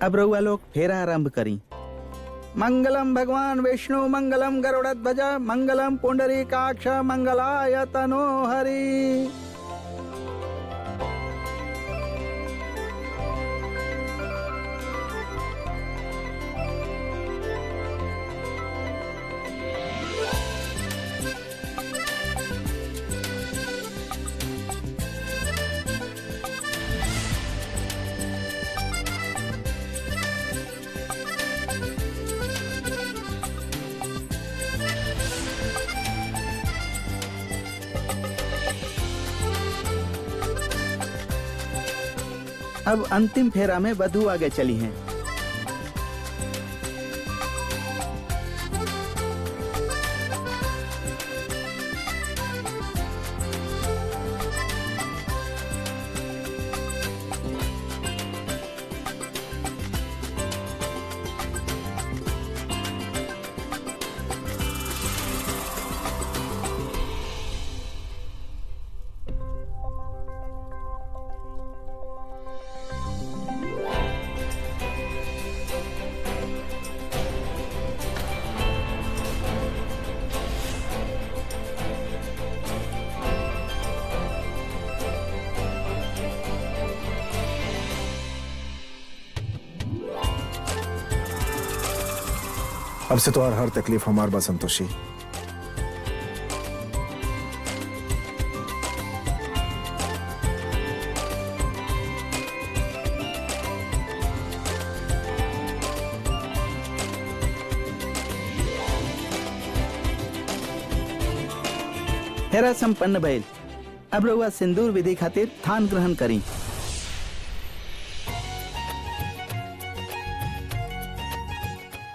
अब रउआ लोग फेरा आरंभ करी। मंगलम भगवान विष्णु मंगलम गरुड़ध्वज मंगलम पुंडरीकाक्ष मंगलाय तनोहरि। अब अंतिम फेरा में वधू आगे चली हैं। अब से तो हर तकलीफ हमारे बस संतोषी। फेरा संपन्न भइल। अब रउआ सिंदूर विधि खातिर थान ग्रहण करी।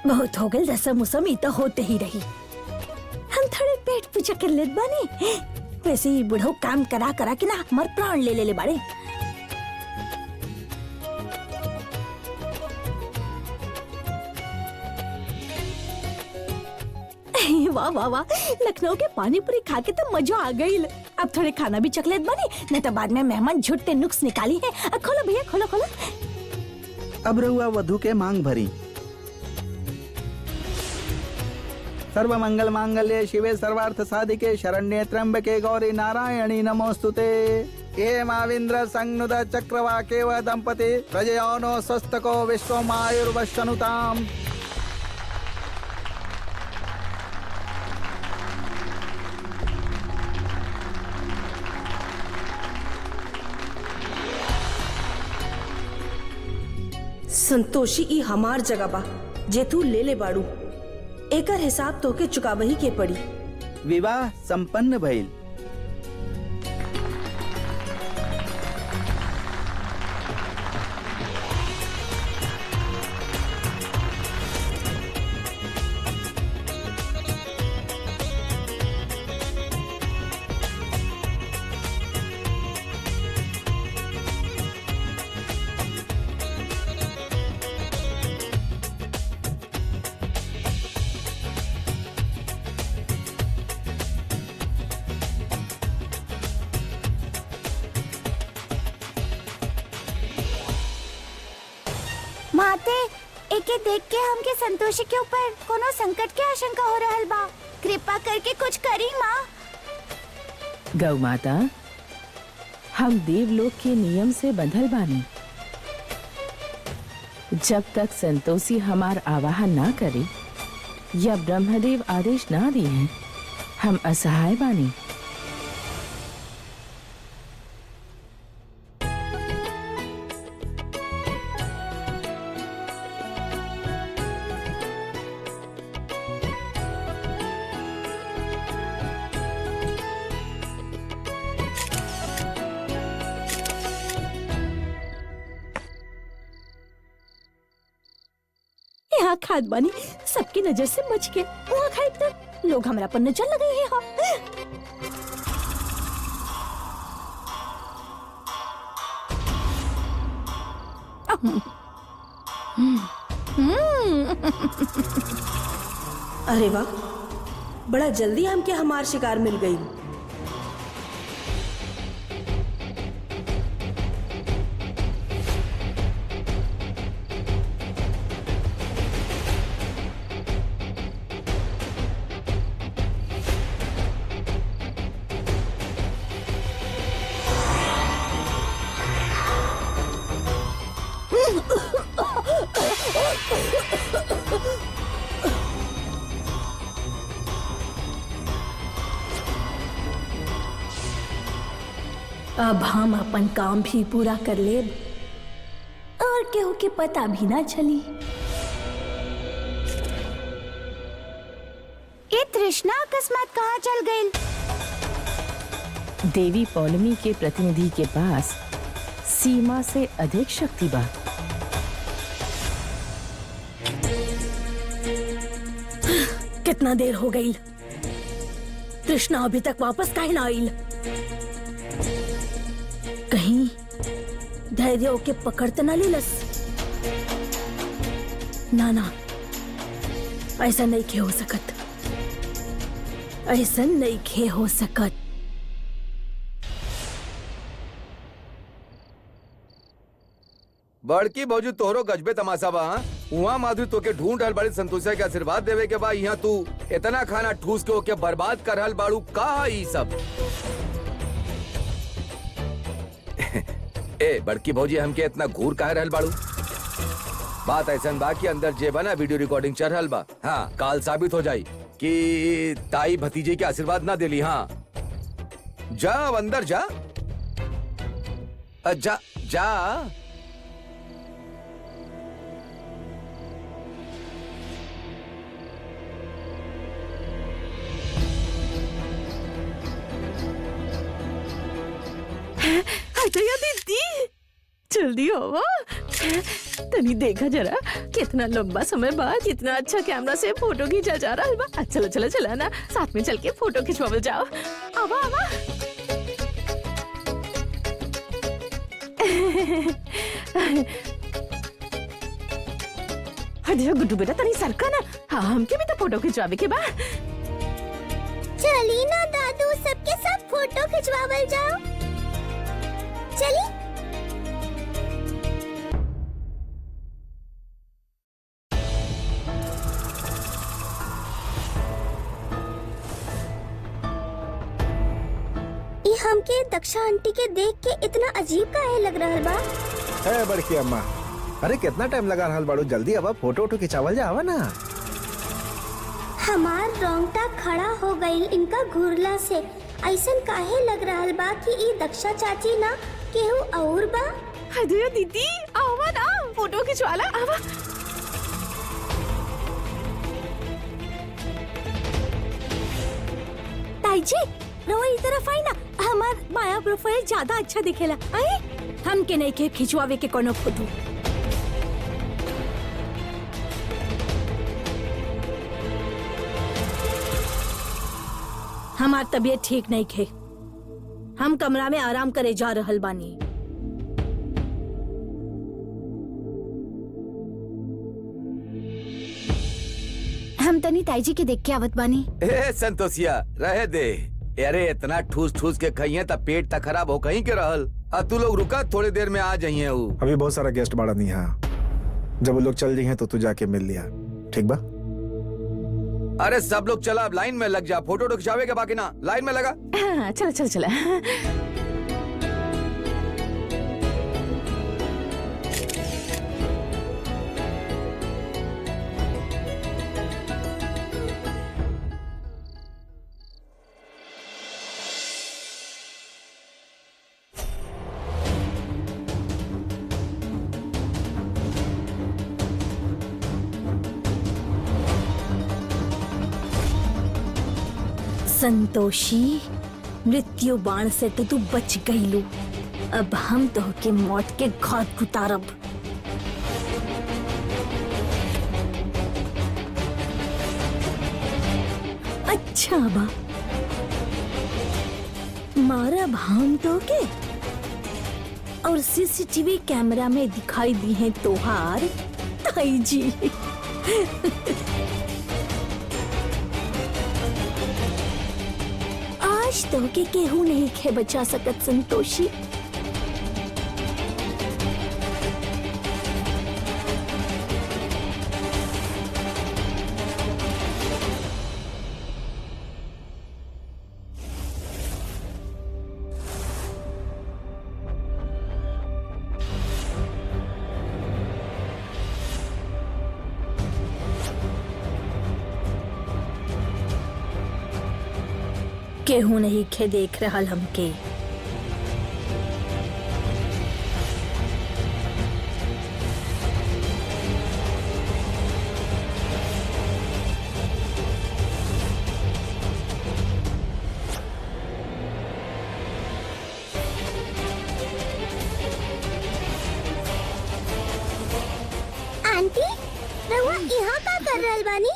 बहुत हो गई रसम उसम तो होते ही रही। हम थोड़े पेट पूजा कर लेत बानी। वैसे ही बुढ़ो काम करा करा के ना हमार प्राण ले ले बाड़े। वाह वाह वाह, लखनऊ के पानी पूरी खा के तो मजा आ गई। अब थोड़े खाना भी चख लेत बानी, नहीं तो बाद में मेहमान झूठे नुक्स निकाली है। अब खोलो भैया खोलो खोलो। अब रउआ वधू के मांग भरी। सर्व मंगल मांगल्ये शिवे सर्वार्थ साधिके शरण्ये त्र्यंबके गौरी नारायणी नमोस्तुते। ये माविंद्र संनुद चक्रवाकेव दंपति प्रजयोनो स्वस्तको विश्वमायुर्वशनुताम्। संतोषी ई हमार जगह बा जे तू ले ले बाड़ू। एकर हिसाब तो के चुकावही के पड़ी। विवाह संपन्न भइल। माते एके देख के हमके संतोषी के ऊपर कोनो संकट के आशंका हो रहल बा। कृपा करके कुछ करी माँ। गौ माता, हम देवलोक के नियम से बंधल बानी। जब तक संतोषी हमार आवाहन ना करे या ब्रह्मदेव आदेश ना दिए, हम असहाय बानी। यहाँ खाद बानी सबकी नजर से बच के। वहाँ खाए तक लोग हमारा पर नजर लगे हैं। अरे वाह, बड़ा जल्दी हमके हमार शिकार मिल गई। अब हम अपन काम भी पूरा कर लेब और केहू के पता भी ना चली। ये तृष्णा अकस्मात कहाँ चल गई? देवी पौलमी के प्रतिनिधि के पास सीमा से अधिक शक्ति बा। कितना देर हो गई, तृष्णा अभी तक वापस काहे ना आइल? कहीं धैर्य के पकड़ते ना लेलस? ना ना, ऐसा नहीं खे हो सकत, ऐसा नहीं खे हो सकत। बड़की भौजी तोहरो गजबे तमाशा बा। उहाँ माधुरी तोके ढूंढ रहल बाड़ी संतोषिया के आशीर्वाद देवे के बा। यहाँ तू इतना खाना ठूस के ओके बर्बाद कर रहल बाड़ू। का ई सब? ए बड़की भौजी हमके इतना घूर काहे रहल बाड़ू? बात ऐसन बा कि अंदर जे बना वीडियो रिकॉर्डिंग चल रहल बा। हाँ, काल साबित हो जाई कि ताई भतीजे के आशीर्वाद ना देली। हाँ, जा अब अंदर जा। जा जा। दीदी जल्दी हो, तनी देखा जरा कितना लंबा समय बाद इतना अच्छा कैमरा से फोटो खींचा जा रहा है। चलो चलो चला ना, साथ में चल के फोटो खिंचवावल जाओ। आवा आवा। अरे गुड्डू बेटा तनी सरका ना। हाँ, हमके भी तो फोटो खिंचवावे के बाद। चली ना दादू, सबके सब फोटो खिंचवावल जाओ। चली। हमके दक्षा आंटी के देख के इतना अजीब काहे लग रहा बा? है बड़की अम्मा, अरे कितना टाइम लगा रहल बाड़ू, जल्दी अब फोटो वोटो खिंचावल जावा ना। हमार रोंगटा खड़ा हो गई इनका घुरला से। ऐसन काहे लग रहा बा कि ई दक्षा चाची ना केहू और बा? अरे दीदी आवा ना, फोटो खिंचवाला आवा। ताई जी रहो इस तरफ आई ना, हमार माया प्रोफाइल ज्यादा अच्छा दिखेला। आए हम के नहीं के खिंचवावे के कोनो फोटो। हमार तबीयत ठीक नहीं खे, हम कमरा में आराम करे जा रहल बानी। हम तनी ताईजी के देख के आवत बानी। ए संतोषिया रहे दे। अरे इतना ठूस ठूस के खाइए तब पेट तक खराब हो कहीं के रहल। तू लोग रुका, थोड़ी देर में आ जाइए। अभी बहुत सारा गेस्ट बाड़ा नहीं। हाँ, जब वो लोग चल जाइए तो तू जाके मिल लिया, ठीक बा? अरे सब लोग चला, अब लाइन में लग जा। फोटो तो खिंचावे के बाकी ना, लाइन में लगा। हाँ, चला चला चला। संतोषी, मृत्यु बाण से तो तू बच गईलू। अब हम तो के मौत के घाट उतारब। अच्छा बा, मारब हम तो के और सीसीटीवी कैमरा में दिखाई दी है तोहार ताई जी। आज तो के केहू नहीं खे बचा सकत संतोषी। केहू नहीं खे देख रहल हमके। आंटी रहुआ यहाँ का कर रहल बानी?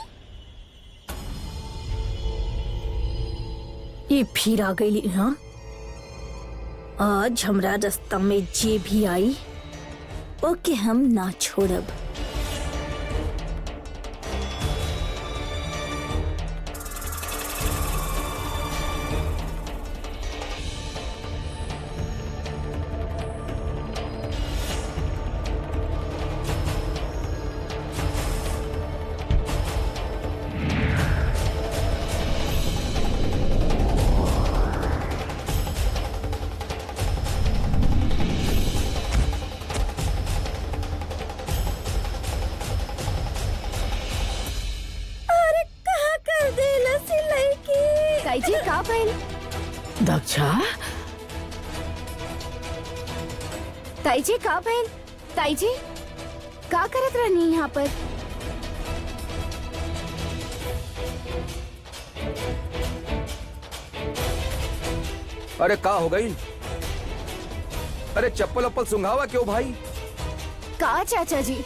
ये फिर आ गई हाँ। आज हमरा रास्ता में जे भी आई ओके हम ना छोड़ब। काईजी का भइल? दक्षा ताईजी का भइल? ताईजी का करत रहनी यहाँ पर? अरे का हो गई? अरे चप्पल अप्पल सुंघावा क्यों भाई? का चाचा जी?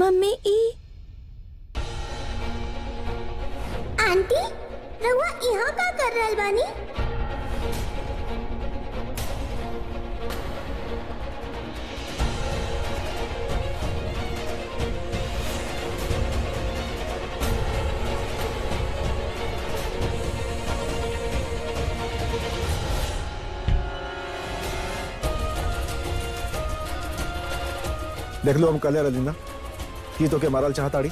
मम्मी ई आंटी रहुआ यहाँ का कर रहल बानी? देख लो हम कल है रलीना की तो के मारल चाहताड़ी।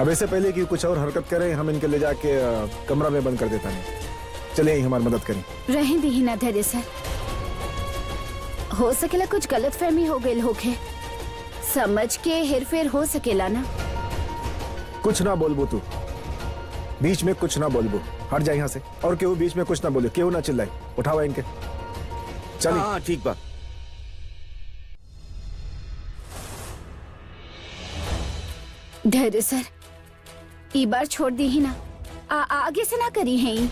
अब इससे पहले कि कुछ और हरकत करें हम इनके ले जाके कमरा में बंद कर देता है। चलिए ही हमारी मदद करें। रहें दी ना धैर्य सर, हो सकेला कुछ गलत फहमी हो गई होके, समझ के हेरफेर हो सकेला ना। कुछ ना बोलबू तू, बीच में कुछ ना बोलबू, हट जा यहाँ से। और केहू बीच में कुछ ना बोले, केहू ना चिल्लाए, उठावा इनके। चलिए। हाँ ठीक बा। धैर्य सर ई बार छोड़ दी ही ना, आगे से ना करी है ई।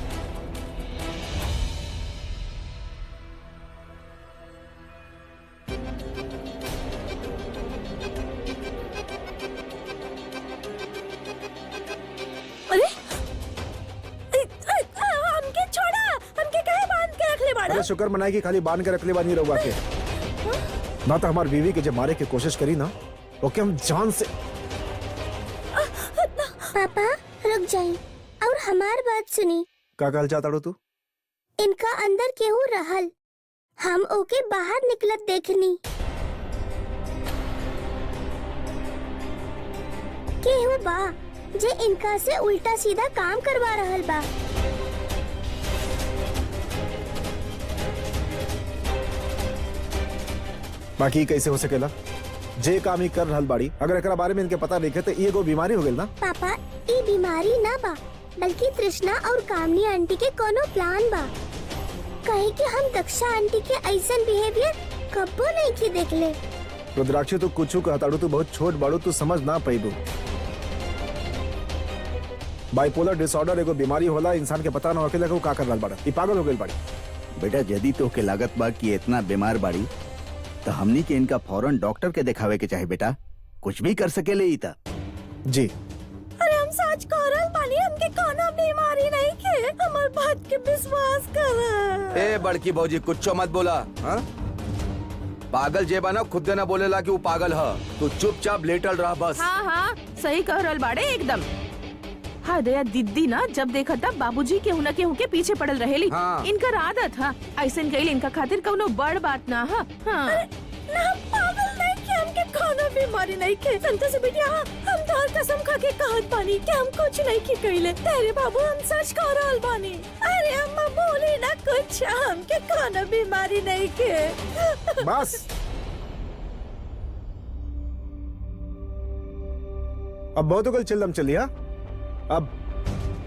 अरे हमके छोड़ा, हमके काहे बांध के रख ले बाड़ा? अरे शुक्र मनाई कि खाली बांध के रख ले बानी रहुआ के। ना तो हमारी बीवी के जब मारे की कोशिश करी ना, ओके हम जान से। पापा रुक जाइए और हमार बात सुनी। का कहल चाहता तू? इनका अंदर केहू रहल, हम ओके बाहर निकलत देखनी। केहू बा जे इनका से उल्टा सीधा काम करवा रहल बा। बाकी कैसे हो सकेला? जे काम ही कर रहल बाड़ी, अगर एकरा बारे में इनके पता नहीं तो ये एगो बीमारी हो गई ना। पापा ये बीमारी ना बा, बल्कि तृष्णा और कामनी आंटी के कोनो प्लान बा। कहे कि हम दक्षा आंटी के ऐसन बिहेवियर कब्बो नहीं की देख ले। रुद्राक्षी तू कुछ कहताड़ू, तू बहुत छोट बाड़ू, तू समझ ना पाइबू। बाइपोलर डिसऑर्डर एगो बीमारी होला, इंसान के पता ना होकेला कि वो का कर रहल बाड़ा। ई पागल हो गइल बाड़ी। बेटा यदि तो के लागत बा कि इतना बीमार बाड़ी तो हमनी के इनका फौरन डॉक्टर के दिखावे के चाहे बेटा, कुछ भी कर सकेले ई ता। जी अरे हम सच कह रहल बानी, हमके कोनो बीमारी नहीं के, हमार बात के विश्वास कर। ए बड़की भौजी कुछ मत बोला। हाँ? पागल जे बना खुद ना बोलेला कि वो पागल है। तू चुपचाप लेटल रहा बस। हाँ हाँ सही कह रहल बाड़े एकदम। हाँ दया दीदी ना जब देखा था बाबूजी केहू न केहू के पीछे पड़ल रहेली। हाँ। इनकर आदत है ऐसन कइल, इनका खातिर कौनो बड़ बात ना है। हाँ। ना हम पागल नहीं के, हमके कोनो बीमारी नहीं के। संतोष बिटिया हम तोहर कसम खा के कहत बानी कि हम कुछ नहीं की कइले। तेरे बाबू हम सच कह रहल बानी। अरे अम्मा बोली ना कुछ, हमके कोनो बीमारी नहीं के। बस अब बहुत हो गल चिल्लम चली। हाँ अब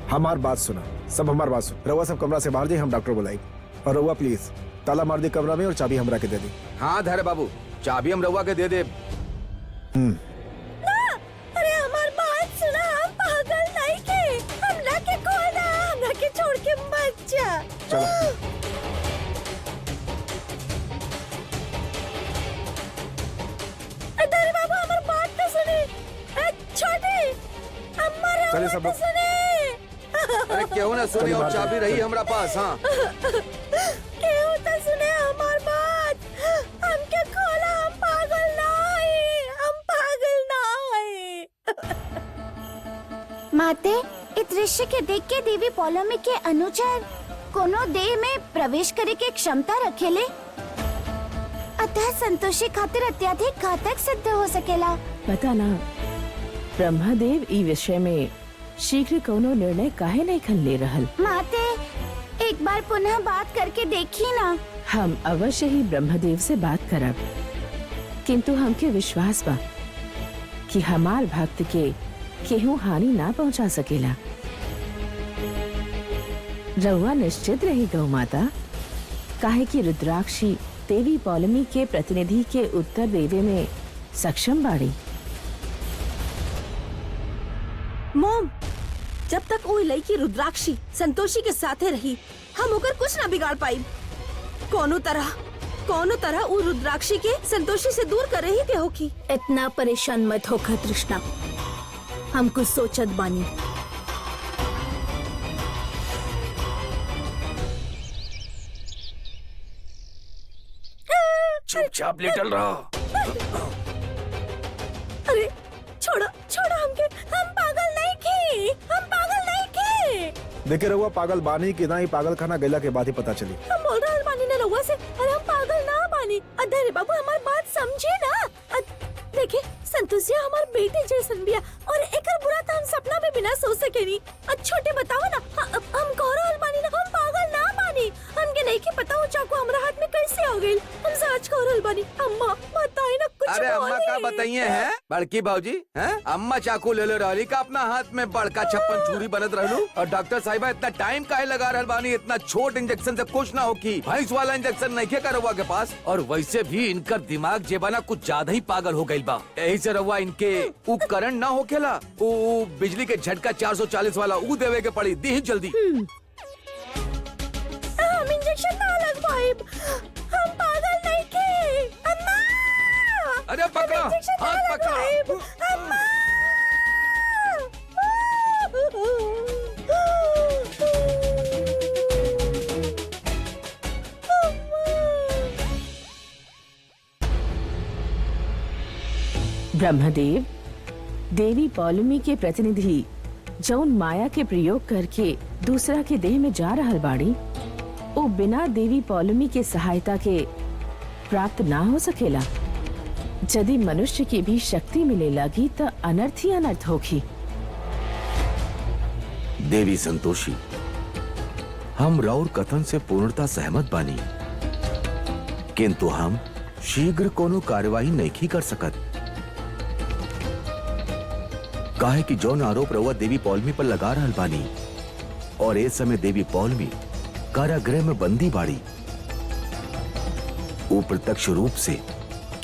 हमार बात सुना, सब हमार बात सुन। रउआ सब कमरा से बाहर जाइए, हम डॉक्टर बुलाई। और रउआ प्लीज ताला मार दी कमरा में और चाबी हमरा के दे दी। हाँ धैर्य बाबू, चाबी हम रउआ के दे दे। अरे हमार बात सुना, हम पागल नहीं के, हमरा के खोना, हमरा के छोड़ के मत जा। चलो अरे बाबू हमार बात तो सुने, छोटे हमारा चलिए बात सब तो लोग। सुने। अरे क्यों ना सुनी, और चाबी रही हमरा पास। हाँ क्यों तो सुने हमार बात, हमके खोला, हम पागल नहीं, हम पागल नहीं। माते इस दृश्य के देख के देवी पौलोमी के अनुचर कोनो देह में प्रवेश करे के क्षमता रखेले, अतः संतोषी खातिर अत्यधिक घातक सिद्ध हो सकेला। पता ना ब्रह्मदेव ई विषय में शीघ्र कोनो निर्णय काहे नहीं खन ले रहल। माते एक बार पुनः बात करके देखी ना। हम अवश्य ही ब्रह्मदेव से बात करब, किंतु हमके विश्वास बा कि हमार भक्त के केहू हानि ना पहुंचा सकेला। रउआ निश्चित रही गौ माता, काहे कि रुद्राक्षी देवी पौलमी के प्रतिनिधि के उत्तर देवे में सक्षम बाड़ी। मोम, जब तक वो लड़की रुद्राक्षी संतोषी के साथे रही, हम होकर कुछ ना बिगाड़ पाई। कोनो तरह वो रुद्राक्षी के संतोषी से दूर कर रही के होगी। इतना परेशान मत होकर तृष्णा, हम कुछ सोचत बानी। चुपचाप लेटल रहो। अरे छोड़ो छोड़ो हमके, हम पागल नहीं की, हम पागल नहीं की। देखिए रउआ पागल बानी कि ना, ही पागल खाना गैला के बाद ही पता चली। हम बोल रहे बानी ना रउआ से, अरे हम पागल ना बानी। अरे बाबू हमारी बात समझे ना। देखिए संतोषिया हमार बेटी जैसन बिया, और एकर बुरा तो हम सपना में बिना सोच सके नहीं। छोटे बताओ ना, हम कह रहल बानी ना, हम पागल ना बानी। हमके नहीं की पता वो चाकू हमरा हाथ में कैसे आ गई। हम सच कह रहल बानी। अम्मा बताई ना कुछ। अरे अम्मा बोली। का बताइए हैं बड़की भाजी हैं? अम्मा चाकू ले रहली का अपना हाथ में बड़का छप्पन छुरी बनत रहलू, और डॉक्टर साहिबा इतना टाइम काहे लगा रहल बानी? इतना छोट इंजेक्शन से कुछ ना होगी। भैंस वाला इंजेक्शन नहीं के रउआ के पास, और वैसे भी इनकर दिमाग जेबाना कुछ ज्यादा ही पागल हो गई बा। यही से रउआ इनके उपकरण ना होखेला, वो बिजली के झटका 440 वाला ऊ देवे के पड़ी। दी जल्दी। हम इंजेक्शन ना लगवाइब, हम पागल नहीं के। अम्मा अरे पकड़ा, हाथ पकड़ा। अम्मा ब्रह्मदेव देवी पौलमी के प्रतिनिधि जौन माया के प्रयोग करके दूसरा के देह में जा रहल बाड़ी, वो बिना देवी पौलमी के सहायता के प्राप्त ना हो सकेला। यदि मनुष्य की भी शक्ति मिले लगी तो अनर्थ ही अनर्थ होगी। देवी संतोषी, हम राउर कथन से पूर्णता सहमत बानी, किंतु हम शीघ्र कोनो कार्यवाही नहीं कर सकत। काहे कि जौन आरोप रउआ देवी पौलमी पर लगा रहल बानी, और इस समय देवी पौलमी कारागृह में बंदी बाड़ी, वो प्रत्यक्ष रूप से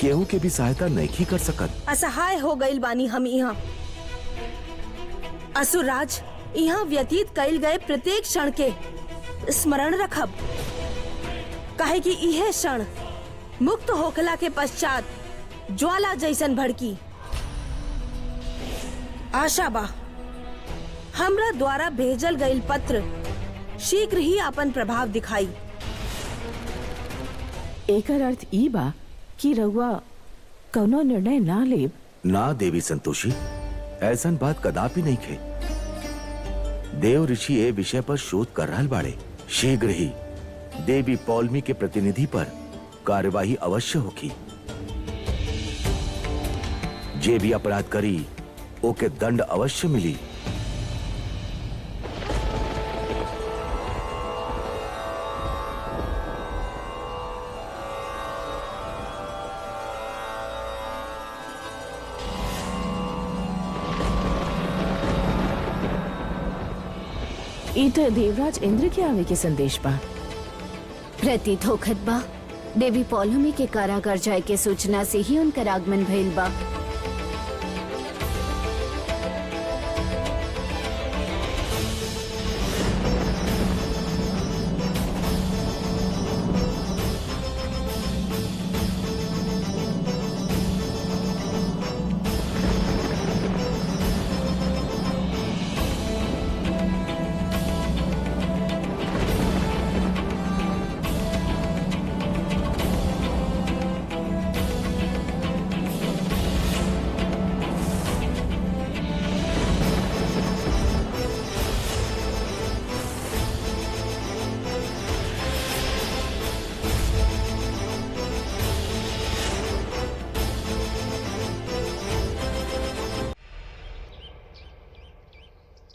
केहू के भी सहायता नहीं कर सकत। असहाय हो गईल बानी हम यहाँ। असुरराज, यहाँ व्यतीत कईल गए प्रत्येक क्षण के स्मरण रखब, काहे कि यह क्षण मुक्त होखला के पश्चात ज्वाला जैसन भड़की। आशा बा हमरा द्वारा भेजल गईल पत्र शीघ्र ही अपन प्रभाव दिखाई। एकर अर्थ ई बा कि रउआ कौनो निर्णय ना लेब। ना देवी संतोषी, ऐसन बात कदापि नहीं खे। देव ऋषि ए विषय पर शोध कर रहल बाड़े। शीघ्र ही देवी पौलमी के प्रतिनिधि पर कार्यवाही अवश्य होगी। जे भी अपराध करी ओके दंड अवश्य मिली। ई तो देवराज इंद्र के आवे के संदेश बा। प्रतीत होखत बा देवी पौलमी के कारागार जाए के सूचना से ही उनकर आगमन भइल बा।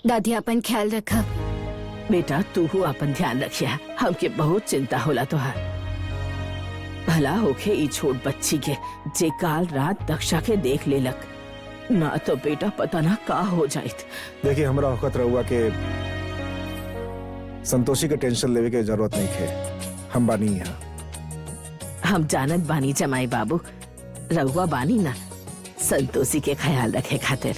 दादी अपन ख्याल रखब। बेटा तू अपन ध्यान रखिया, हमके बहुत चिंता होला तोहार। भला होखे ई छोट बच्ची के जे काल रात दक्षा के देख लेलक, ना तो बेटा पता ना का हो जाइत। देखिए हमरा औकत रहुआ के संतोषी के टेंशन लेवे के जरूरत नहीं है, हम बानी यहाँ। हम जानत बानी जमाई बाबू, रहुआ बानी ना संतोषी के ख्याल रखे खातिर।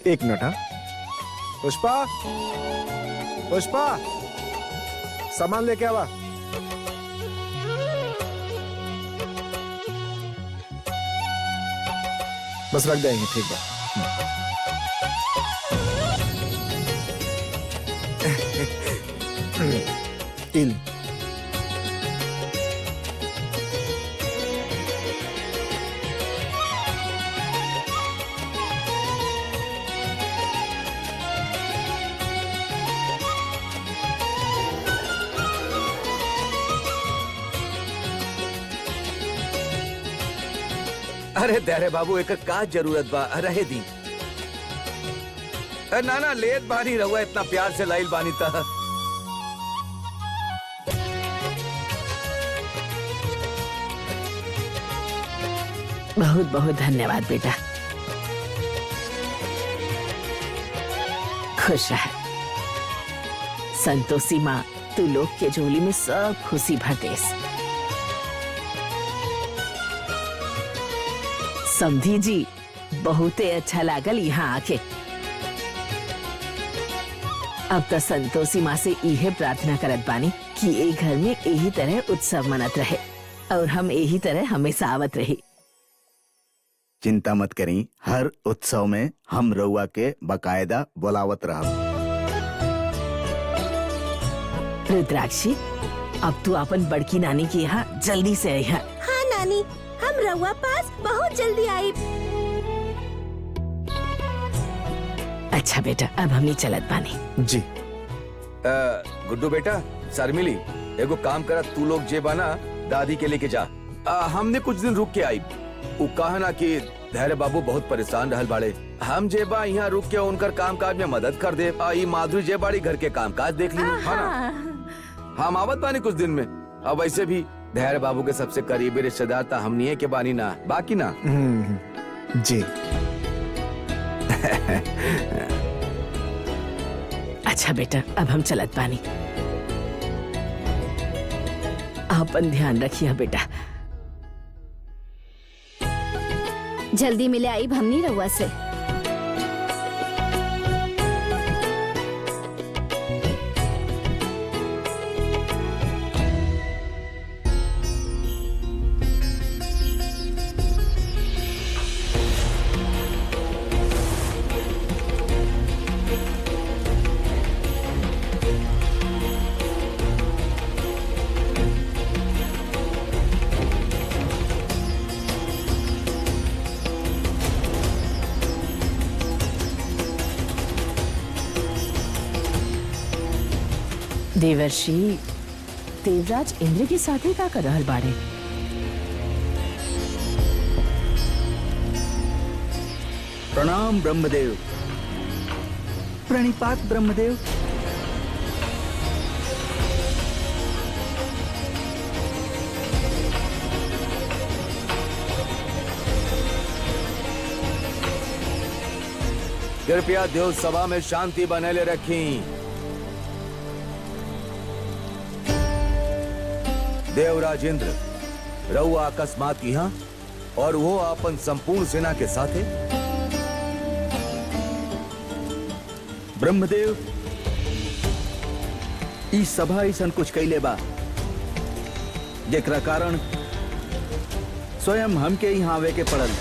एक मिनट। हाँ पुष्पा, पुष्पा सामान लेके आवा। बस रख जाएंगे, ठीक है। इल अरे धैर्य बाबू एक का जरूरत बा, रहे दी। ना ना लेत बानी रहुआ, इतना प्यार से लाइल बानी था। बहुत बहुत धन्यवाद बेटा, खुश रह। संतोषी माँ तू लोग के झोली में सब खुशी भर देस। समधी जी बहुते अच्छा लागल यहाँ आके। अब तो संतोषी माँ से इहे प्रार्थना करत बानी कि ए घर में यही तरह उत्सव मनत रहे और हम यही तरह हमेशा आवत रही। चिंता मत करी, हर उत्सव में हम रउआ के बकायदा बुलावत रहब। रुद्राक्षी अब तू अपन बड़की नानी के यहाँ जल्दी से आई है। हाँ नानी, हम रउआ पास बहुत जल्दी आई। अच्छा बेटा अब हमनी चलत बानी। जी गुड्डू बेटा, शर्मिली एगो काम करा, तू लोग जे बाना दादी के लेके जा। हमने कुछ दिन रुक के आई। उ कहा ना कि धैर्य बाबू बहुत परेशान रहल बाड़े, हम जे बा यहाँ रुक के उनकर काम काज में मदद कर दे। ई माधुरी जे बाड़ी घर के काम काज देख ली, है ना। हम आवत बानी कुछ दिन में। अब वैसे भी धैर्य बाबू के सबसे करीबी रिश्तेदार था हमनी के बानी ना, बाकी ना। जी अच्छा बेटा अब हम चलत बानी, अपन ध्यान रखिए बेटा। जल्दी मिले आई हमनी रउआ से। देवर्षि देवराज इंद्र के साथ ही का कर रहल बाड़े। प्रणाम ब्रह्मदेव। प्रणिपात ब्रह्मदेव। कृपया देव सभा में शांति बनेले रखी। देवराज इंद्र रहुआ अकस्मात यहाँ और वो अपन संपूर्ण सेना के साथे। ब्रह्मदेव ई सभा ऐसन कुछ कैले बा जेकरा कारण स्वयं हमके यहाँ आवे के पड़ल।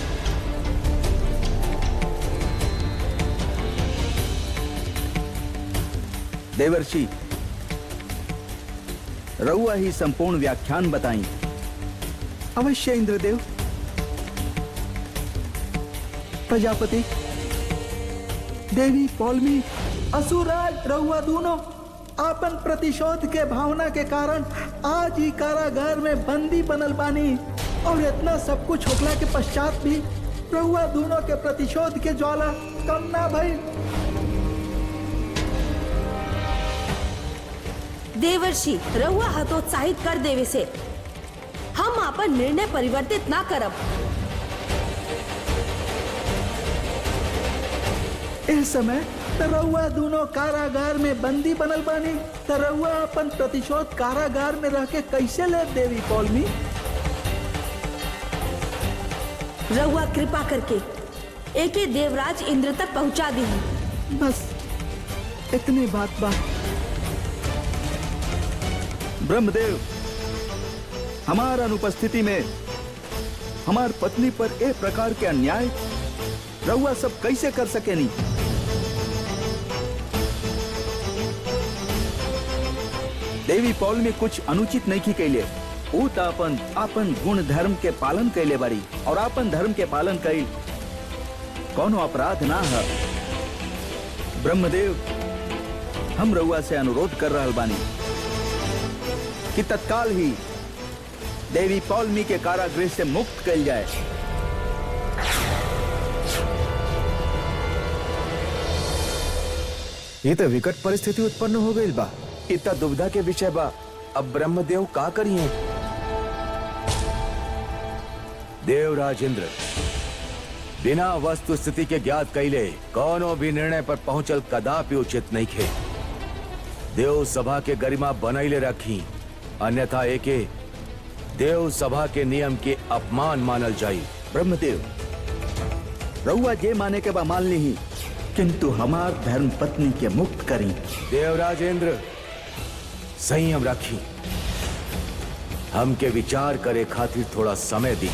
देवर्षि रहुआ ही संपूर्ण व्याख्यान बताई। अवश्य इंद्रदेव। प्रजापति, देवी पौलमी, असुरराज रहुआ दोनों आपन प्रतिशोध के भावना के कारण आज ही कारागार में बंदी बनल बानी और इतना सब कुछ होखला के पश्चात भी रहुआ दोनों के प्रतिशोध के ज्वाला कम ना भइल। देवर्षि रहुआ हतोत्साहित कर देवे से हम अपन निर्णय परिवर्तित ना करब। इस समय तरहुआ दोनों कारागार में बंदी बनल बानी। तरहुआ अपन प्रतिशोध कारागार में रह के कैसे ले देवी पौलमी? रहुआ कृपा करके एके देवराज इंद्र तक पहुंचा दी। बस इतनी बात बा। ब्रह्मदेव, हमार अनुपस्थिति में हमार पत्नी पर एक प्रकार के अन्याय रहुआ सब कैसे कर सके नहीं? देवी पौल में कुछ अनुचित नहीं की कैले। ऊ त अपन गुण धर्म के पालन कैले बारी और अपन धर्म के पालन कैल कौनो अपराध ना है। ब्रह्मदेव, हम रहुआ से अनुरोध कर रहल बानी कि तत्काल ही देवी पौलमी के कारागृह से मुक्त कल जाए। ये तो विकट परिस्थिति उत्पन्न हो गई बा। इतना दुविधा के विषय बा, अब ब्रह्मदेव का करिए? देवराज इंद्र, बिना वस्तु स्थिति के ज्ञात कैले कौनो भी निर्णय पर पहुंचल कदापि उचित नहीं खे। देव सभा के गरिमा बनैले रखी, अन्यथा एके देव सभा के नियम के अपमान मानल जाई। ब्रह्मदेव, रहुआ जे माने के बा मान ली, किंतु हमार धर्म पत्नी के मुक्त करी। देवराज इंद्र, संयम रखी, हमके विचार करे खातिर थोड़ा समय दी।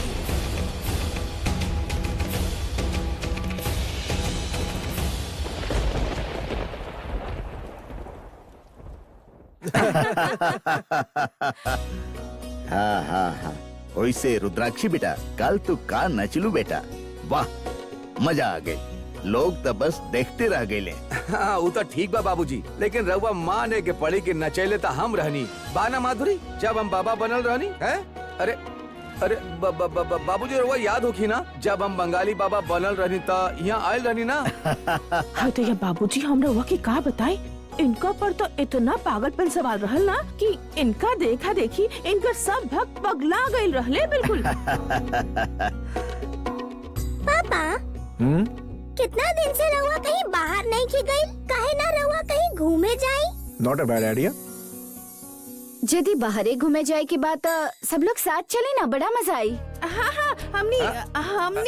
हाँ हाँ हाँ, वैसे रुद्राक्षी बेटा, कल तू का नचलू बेटा। वाह, मजा आ गई। लोग तो बस देखते रह गए। हाँ, वो तो ठीक बा बाबूजी, लेकिन रहुआ माने के पड़ी कि नचैले तो हम रहनी बाना माधुरी जब हम बाबा बनल रहनी है। अरे अरे बाबूजी, रहुआ याद होखी ना जब हम बंगाली बाबा बनल रहनी तो यहाँ आयल रहनी ना। हाँ तो ये बाबूजी हम रहुआ की का बताई, इनका पर तो इतना पागलपन सवाल रहल ना कि इनका देखा देखी इनका सब भक्त पगला गइल रहले बिल्कुल। पापा, कितना दिन से रहुआ कहीं बाहर नहीं की गई? काहे ना रहुआ कहीं घूमे जाई? Not a bad idea. यदि बाहरे घूमे जाए की बात, सब लोग साथ चले ना, बड़ा मजा आई। हाँ हाँ, हमने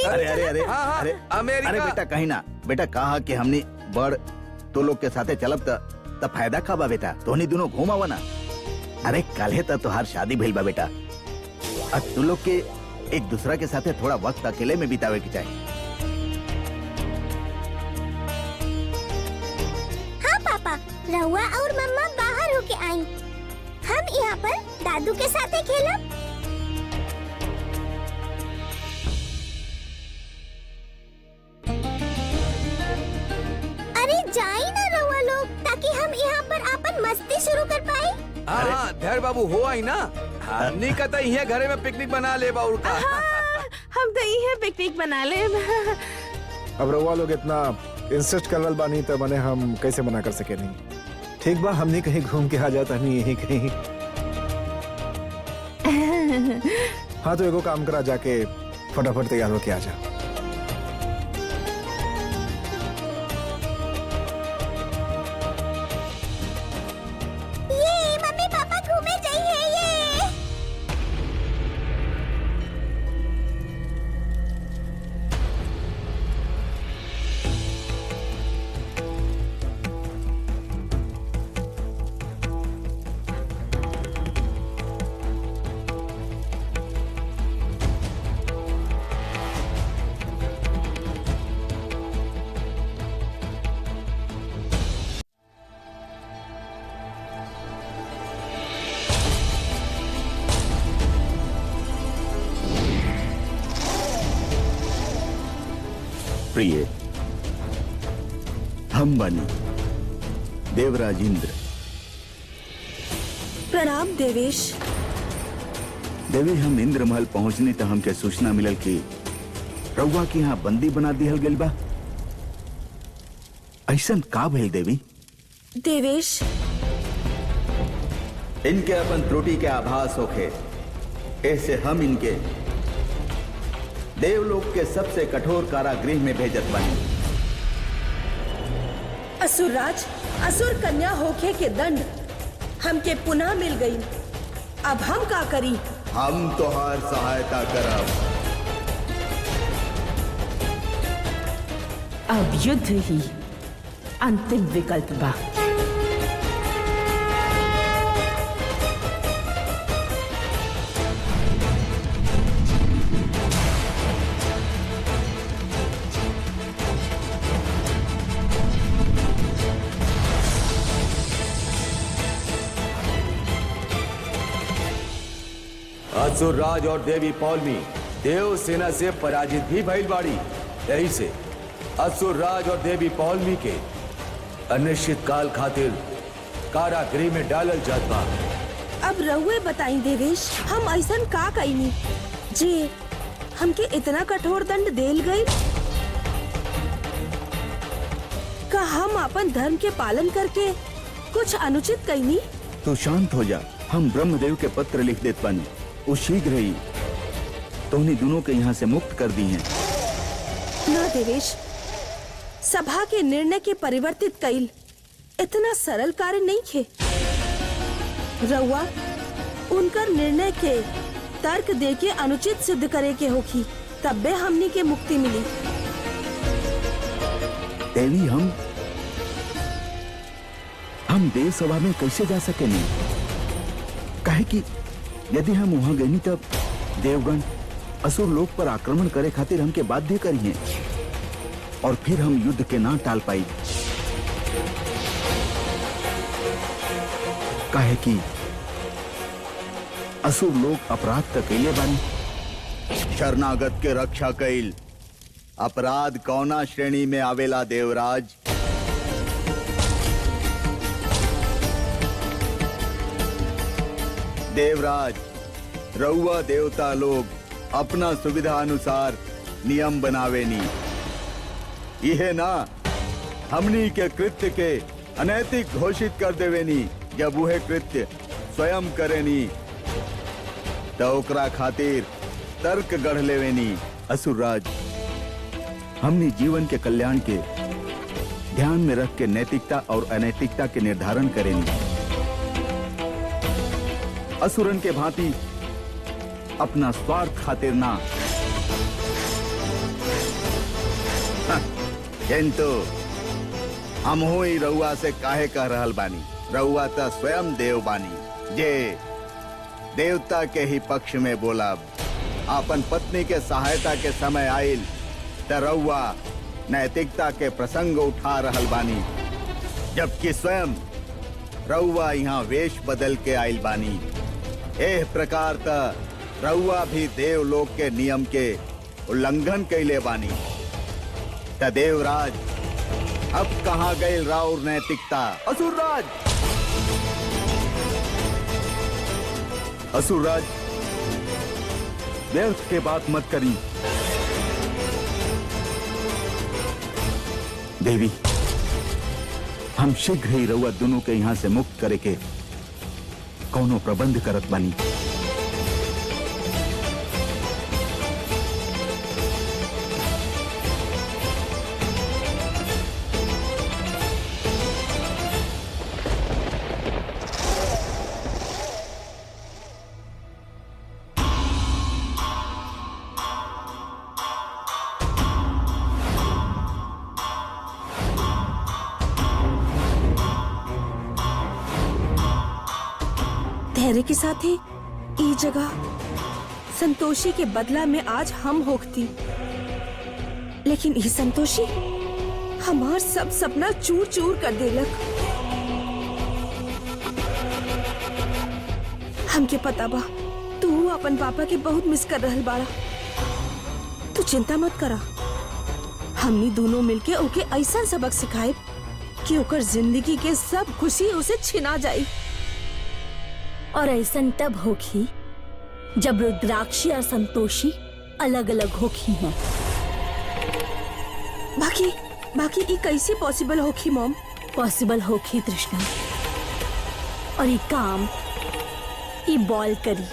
अरे अरे अरे हाँ, हाँ, अरे अमेरिका। अरे बेटा, कहीं ना बेटा, कहा कि हमने बड़ तो लोग के साथे चलब त फायदा का बा बेटा। तोहनी दोनों घूमावा ना। अरे कल त तोहार शादी भइल बा बेटा। अब तू लोग के एक दूसरा के साथे थोड़ा वक्त अकेले में बितावे के चाहिए। हाँ पापा, रहुआ और मम्मा बाहर होके आई, हम यहाँ पर दादू के साथ खेलब। अरे जाई ना रहुआ लोग, ताकि हम यहाँ पर अपन मस्ती शुरू कर पाए। हाँ, धैर्य बाबू हो आई ना। हमनी कहता यहाँ घरे में पिकनिक बना ले बाउर का। हम तो ये पिकनिक बना ले। अब रउआ लोग इतना इंसिस्ट करल बानी तो मने हम कैसे मना कर सके नहीं। ठीक बा, हमने कहीं घूम के आ जाता नहीं, यही कहीं। हाँ तो एगो काम करा, जाके फटाफट तैयार होके आ जा। प्रिय, हम बनी देवराज इंद्र। प्रणाम देवेश। देवी, हम इंद्रमहल पहुंचने तक हमके सूचना मिलल कि रउआ के यहाँ बंदी बना दिहल गेल बा। ऐसन का भइल देवी? देवेश, इनके अपन त्रुटि के आभास होखे, ऐसे हम इनके देवलोक के सबसे कठोर कारागृह में भेजत बानी। असुरराज, असुर कन्या होखे के दंड हमके पुनः मिल गई। अब हम का करी? हम तोहार सहायता करब। अब युद्ध ही अंतिम विकल्प बा। असुर राज और देवी पौलमी देव सेना से पराजित भी भइल बाड़ी। यही से असुर राज और देवी पौलमी के अनिश्चित काल खातिर कारागृह में डालल जात बा। अब रहुए बताई देवेश, हम ऐसन का कईनी जे हमके इतना कठोर दंड देल गई? का हम अपन धर्म के पालन करके कुछ अनुचित कईनी? तू शांत हो जा। हम ब्रह्मदेव के पत्र लिख देत बानी, वो शीघ्र ही तोहनी दोनों के यहाँ से मुक्त कर दी हैं। ना देवेश, सभा के निर्णय के परिवर्तित कईल इतना सरल कार्य नहीं थे। रउआ उनकर निर्णय के तर्क दे के अनुचित सिद्ध करे के होखी, तब्बे हमनी के मुक्ति मिली। देवी, हम देव सभा में कैसे जा सके नहीं? काहे कि यदि हम वहां गए तब देवगण असुर लोक पर आक्रमण करे खातिर हमके बाध्य करिए और फिर हम युद्ध के ना टाल पाई। काहे कि असुर लोग अपराध तक कैले बानी। शरणागत के रक्षा कैल अपराध कौना श्रेणी में आवेला देवराज? देवराज, रउआ देवता लोग अपना सुविधा अनुसार नियम बनावेनी। यह ना हमनी के कृत्य के अनैतिक घोषित कर देवेनी। जब वह कृत्य स्वयं करेनी तो ओकरा खातिर तर्क गढ़ लेवेनी। असुरराज, हमनी जीवन के कल्याण के ध्यान में रख के नैतिकता और अनैतिकता के निर्धारण करेनी। असुरन के भांति अपना स्वार्थ खातिर ना। किंतु हम ही रउआ से काहे कह रहल बानी? रउआ तो स्वयं देव बानी जे देवता के ही पक्ष में बोलब। अपन पत्नी के सहायता के समय आइल त रउआ नैतिकता के प्रसंग उठा रहल बानी, जबकि स्वयं रउआ यहाँ वेश बदल के आइल बानी। एह प्रकार त रउआ भी देवलोक के नियम के उल्लंघन कैले बानी। त देवराज, अब कहाँ गए राउर नैतिकता? असुरराज, असुरराज, व्यर्थ के बात मत करी। देवी, हम शीघ्र ही रउआ दोनों के यहाँ से मुक्त करे के कौनो प्रबंध करत बानी। धैर्य के साथ ही ई जगह संतोषी के बदला में आज हम होखती, लेकिन ई संतोषी हमार सब सपना चूर चूर कर देलक। हमके पता बा तू अपन पापा के बहुत मिस कर रहल बाड़ा। तू चिंता मत करा, हमनी दोनों मिलके ओके ऐसा सबक सिखाए कि ओकर जिंदगी के सब खुशी उसे छिना जाए। और ऐसा तब होगी जब रुद्राक्षी और संतोषी अलग अलग होगी हैं। बाकी ये कैसे पॉसिबल होगी मॉम? पॉसिबल होगी तृष्णा, और ये काम ये बॉल करी।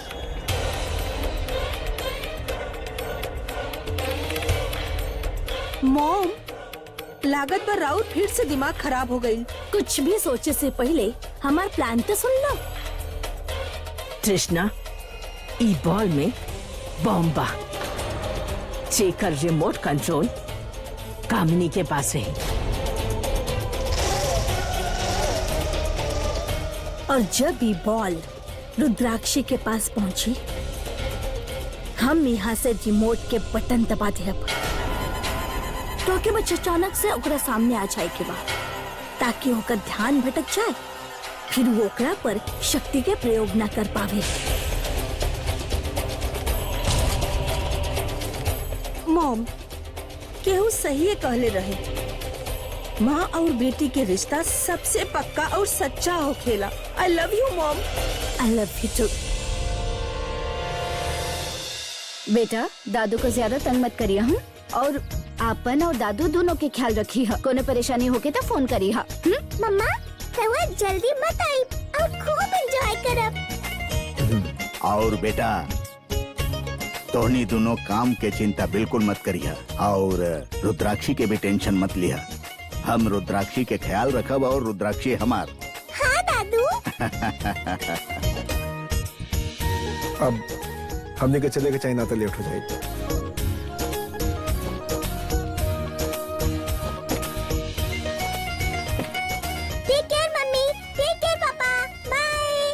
मॉम, लागत पर राउत फिर से दिमाग खराब हो गई। कुछ भी सोचे से पहले हमार प्लान तो सुन लो। तृष्णा, ई बॉल में बॉम्ब बा, जेकर रिमोट कंट्रोल कामिनी के पास रही। और जब ये बॉल रुद्राक्षी के पास पहुंची, हम यहाँ से रिमोट के बटन दबा देब तो के बच्चे अचानक से ओकरा सामने आ जाए के बाद, ताकि ओकर ध्यान भटक जाए, फिर वो ओकरा पर शक्ति के प्रयोग न कर पावे। मॉम, केहू सही कहले रहे, माँ और बेटी के रिश्ता सबसे पक्का और सच्चा हो खेला। I love you mom. I love you too. बेटा, दादू को ज्यादा तंग मत करिए हम, और आपन और दादू दोनों के ख्याल रखी है। कोनो परेशानी होके तो फोन करी है। मम्मा, रउआ जल्दी मत आई और खूब एंजॉय करब। और बेटा, तोहनी दोनों काम के चिंता बिल्कुल मत करिया, और रुद्राक्षी के भी टेंशन मत लिया। हम रुद्राक्षी के ख्याल रखब और रुद्राक्षी हमार। हाँ दादू। अब हमने के चले के चाहिए ना तो लेट हो जाएगी। Take care mummy, take care papa, bye.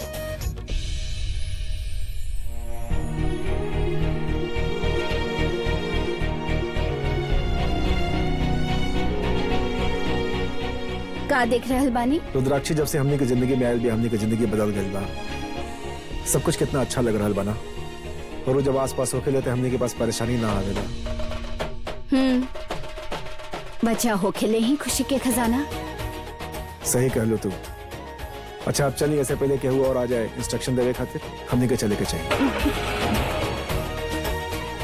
का देख रहल बानी? रुद्राक्षी जब से हमने की जिंदगी में आयल भी, हमने की जिंदगी बदल गई बा। सब कुछ कितना अच्छा लग रहा बना, और वो जब आस पास होके लेते हमने के पास परेशानी ना आवेला। बचा हो खेले ही खुशी के खजाना। सही कह लो तू। अच्छा अब चलिए, ऐसे पहले केहू और आ जाए इंस्ट्रक्शन देवे खातिर, हमने के चले के चाहिए।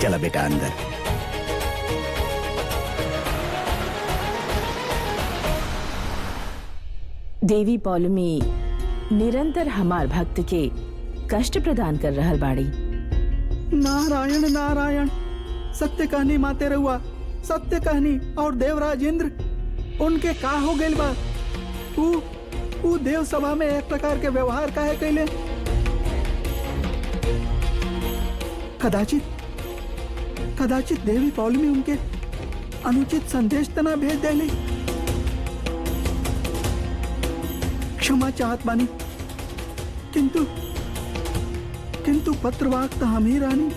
चला बेटा अंदर। देवी पौलमी निरंतर हमार भक्त के कष्ट प्रदान कर रहल बाड़ी। नारायण नारायण, सत्य कहनी माते रहुआ, सत्य कहनी। और देवराज इंद्र, उनके का हो गइल बा? ऊ देव सभा में एक प्रकार के व्यवहार काहे कैले? कदाचित देवी पौलमी उनके अनुचित संदेश तना भेज देले। क्षमा चाहत बानी, किंतु पत्रवाक तो हम ही रानी,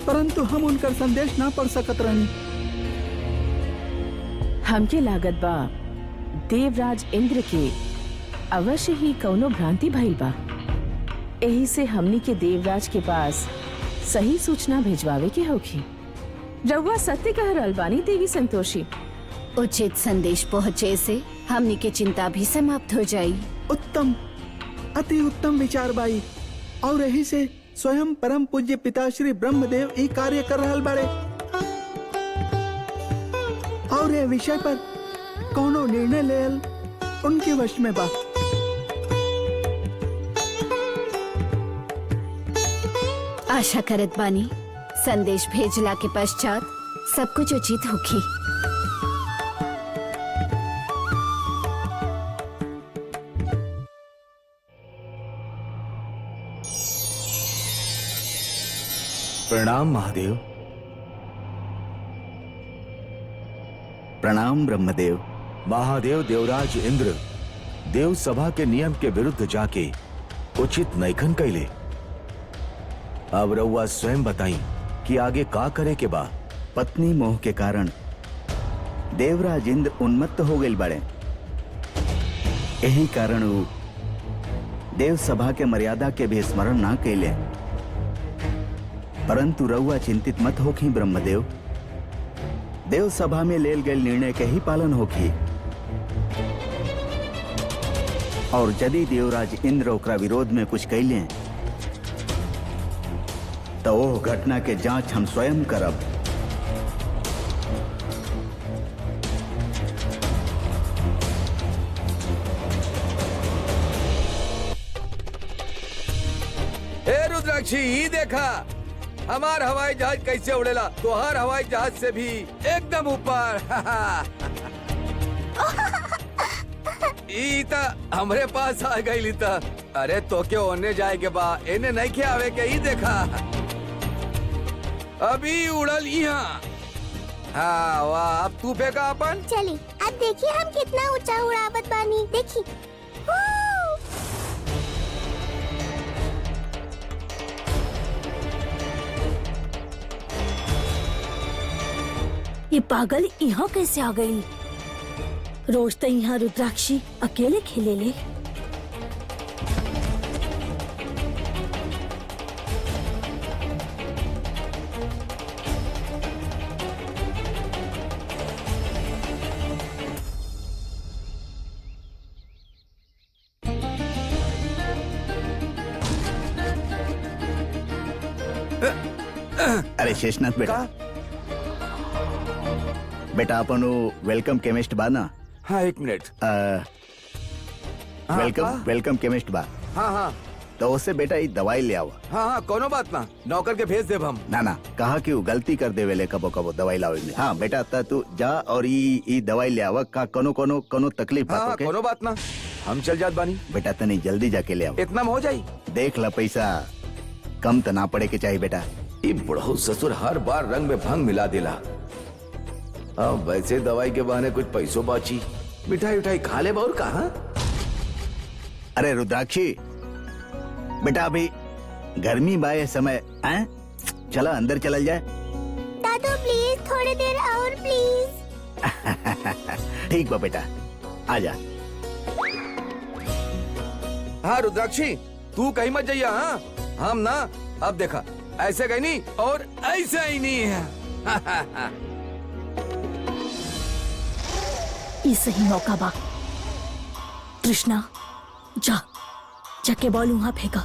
परंतु हम उनका संदेश ना पढ़ सकत रहनी। हमके लागत बा देवराज इंद्र के अवश्य ही कौनो भ्रांति भइल बा। यही से हमनी के देवराज के पास सही सूचना भेजवावे के होगी। रउआ सत्य कह रहल बानी देवी संतोषी। उचित संदेश पहुँचे से हमनी के चिंता भी समाप्त हो जाई। उत्तम, अति उत्तम विचार बाई। और यही से स्वयं परम पूज्य पिताश्री ब्रह्मदेव ई कार्य कर रहल बाड़े, और ये विषय पर कोनो निर्णय लेल उनके वश में बा। आशा करत बानी संदेश भेजला के पश्चात सब कुछ उचित होगी। प्रणाम महादेव। प्रणाम ब्रह्मदेव। महादेव, देवराज इंद्र देव सभा के नियम के विरुद्ध जाके उचित नैखन कैले। अब रउआ स्वयं बताई कि आगे का करे के बा। पत्नी मोह के कारण देवराज इंद्र उन्मत्त हो गए बड़े, यही कारण वो देव सभा के मर्यादा के भी स्मरण ना कैले। परंतु रउआ चिंतित मत होखी ब्रह्मदेव, देव सभा में लेल गए निर्णय के ही पालन होगी। और यदि देवराज इंद्र ओकरा विरोध में कुछ कैले तो वो घटना के जांच हम स्वयं करब। ए रुद्राक्षी, ई देखा हमार हवाई जहाज कैसे उड़ेला, तोहार हवाई जहाज से भी एकदम ऊपर। ई ता हमरे पास आ गई ता। अरे तो के ओने जाए के बा, एने नहीं के आवे के। ई देखा अभी उड़ल यहाँ। हाँ वाह, अब तू फेंका अपन। चली अब देखिए हम कितना ऊंचा उड़ावत बानी। देखी ये पागल यहाँ कैसे आ गई? रोज तो यहाँ रुद्राक्षी अकेले खेले ले। अरे शेषनाथ बेटा, बेटा अपन वेलकम केमिस्ट बा ना? हाँ एक मिनट। वेलकम केमिस्ट बा। हाँ हाँ तो उससे बेटा ये दवाई ले आओ। हाँ हाँ, कोनो बात ना, नौकर के भेज देब हम। ना कहा कि वो गलती कर देवे ले कबो कबो दवाई लावे में। हाँ बेटा तू जा और ये दवाई ले आवा। का कोनो तकलीफ हाँ, बात कोनो बात ना, हम चल जात बानी। बेटा तनी जल्दी जाके ले आओ। इतना में हो जाई। देख ला पैसा कम तो ना पड़े के चाहिए बेटा। ये बुढ़ऊ ससुर हर बार रंग में भंग मिला देला। अब वैसे दवाई के बहाने कुछ पैसों बाची, मिठाई उठाई खा ले और कहा। अरे रुद्राक्षी बेटा, अभी गर्मी बाय समय हैं? चला अंदर चल जाए। दादू प्लीज थोड़ी देर और प्लीज। ठीक बा बेटा, आजा। हाँ रुद्राक्षी, तू कहीं मत जाइया। हाँ हम ना अब देखा ऐसे कहीं नहीं और ऐसा ही नहीं है। ये सही मौका बा। कृष्णा जाके बॉल वहां फेंका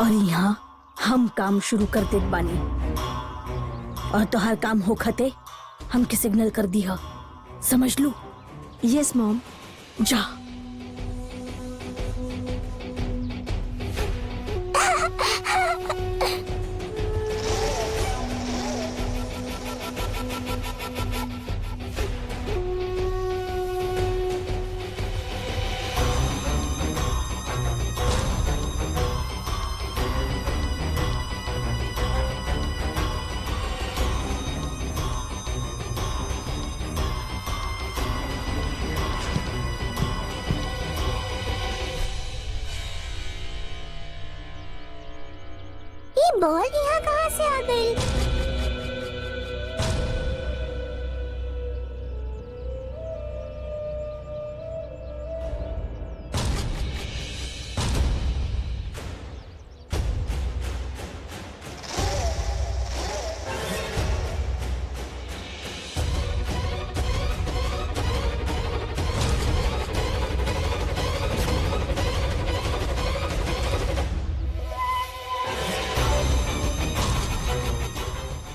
और यहाँ हम काम शुरू कर देत बानी। और तो हर काम होखते हमके सिग्नल कर दिया, समझ लू? यस मॉम, जा। ये बॉल यहाँ कहाँ से आ गई?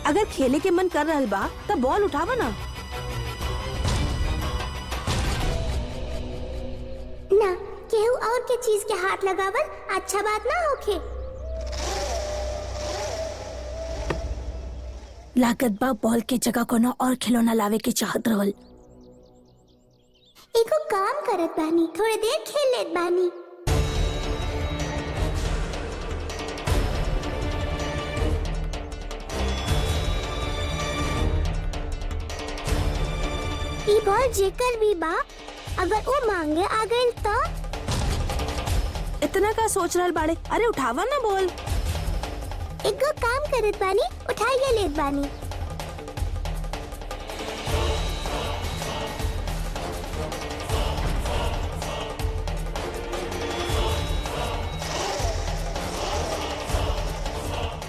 अगर खेले के मन कर रहल बा तब बॉल उठावा ना। ना केहू और के चीज के हाथ लगावल अच्छा बात ना होखे। लागत बा बॉल के जगह कोनो और खिलौना लावे के चाहत रहल। एको काम करत बानी, थोड़ी देर खेल लेत बानी। ई बॉल जेकर भी बा, अगर वो मांगे आ गइल तो? इतना का सोच रहल बाड़े? अरे उठावा ना बॉल। एको काम करत बानी, उठाइए लेत बानी।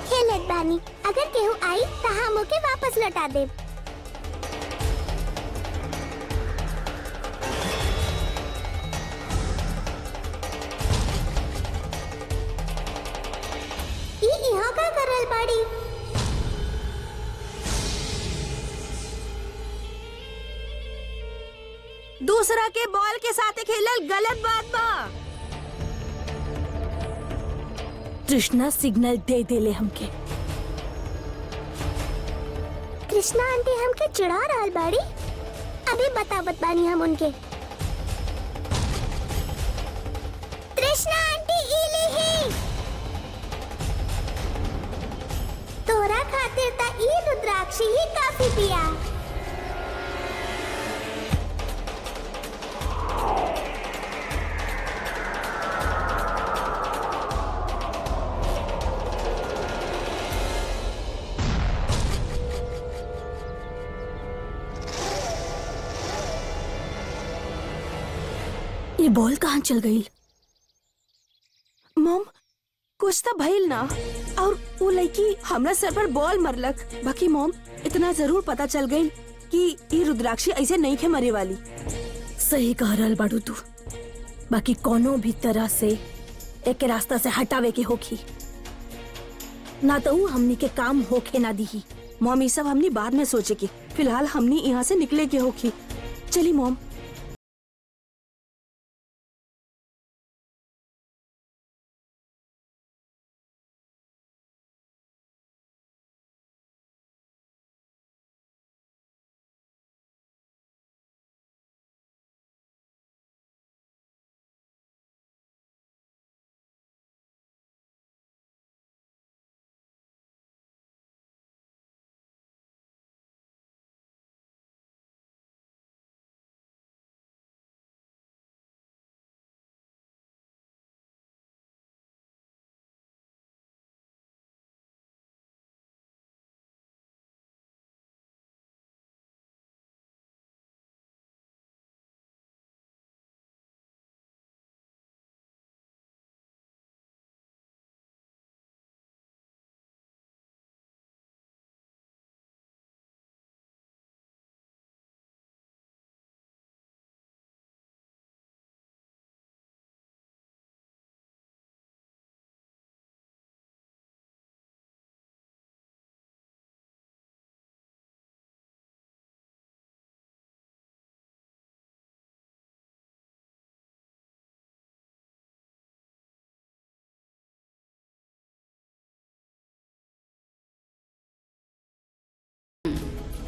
खेलत बानी, अगर केहू आई तो हम ओके वापस लौटा देब। बाड़ी। दूसरा के बॉल के साथ खेलल गलत बात बा। कृष्णा सिग्नल दे देले हमके। कृष्णा आंटी हमके चिढ़ा रहल बाड़ी। अभी बतावत बानी हम उनके। कृष्णा आंटी इली ही तोरा खातिर ता ई रुद्राक्षी ही काफी पिया। ये बॉल कहाँ चल गई? मॉम कुछ तो भइल ना, और वो लड़की हमरा सर पर बॉल मरलक। बाकी मॉम इतना जरूर पता चल गई कि ये रुद्राक्षी ऐसे नहीं खे मरे वाली। सही कह रहल बाड़ू तू। बाकी कोनो भी तरह से एक रास्ता से हटावे के होखी, ना तो ऊ हमनी के काम होखे ना दी। मॉम ये सब हमनी बाद में सोचे की, फिलहाल हमनी यहाँ से निकले के होखी। चली मॉम।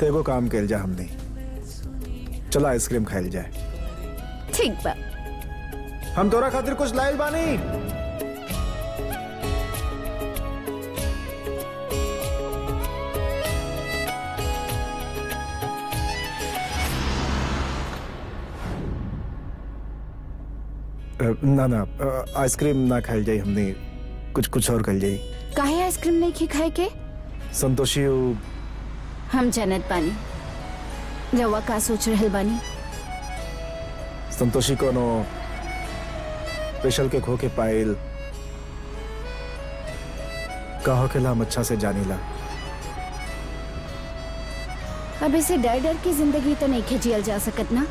तेगो काम कैल जा हमने। चला आइसक्रीम खाइल जाए। ठीक बा। हम तोरा खातिर कुछ लाइल बानी। ना ना आइसक्रीम ना खाइल जाए हमने, कुछ और खाइल जाए। काहे आइसक्रीम नहीं खी खाए के? संतोषी हम जानत बानी रवा का सोच रहल बानी। संतोषी कोनो स्पेशल के खो के पाइल कहो के हम अच्छा से जानीला। अब इसे डर डर की जिंदगी तो नहीं खिंचियल जा सकत ना।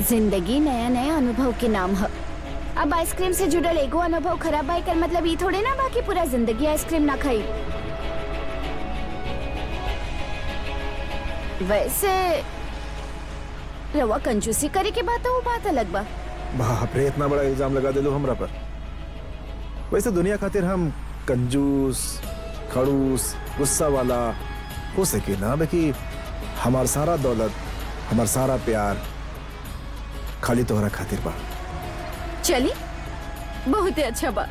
जिंदगी नया नया अनुभव के नाम है। अब आइसक्रीम से जुड़ल एगो अनुभव खराब है कर मतलब ये थोड़े ना बाकी पूरा जिंदगी आइसक्रीम ना खाई। वैसे रवा कंजूसी करे के बात वो बात अलग बा। बाप रे, इतना बड़ा इल्जाम लगा दे लो हमरा पर। वैसे दुनिया खातिर हम कंजूस, खड़ूस, गुस्सा वाला हो सके ना, बाकी हमार सारा दौलत, हमार सारा प्यार खाली तोहरा खातिर बा। चली बहुत अच्छा बा।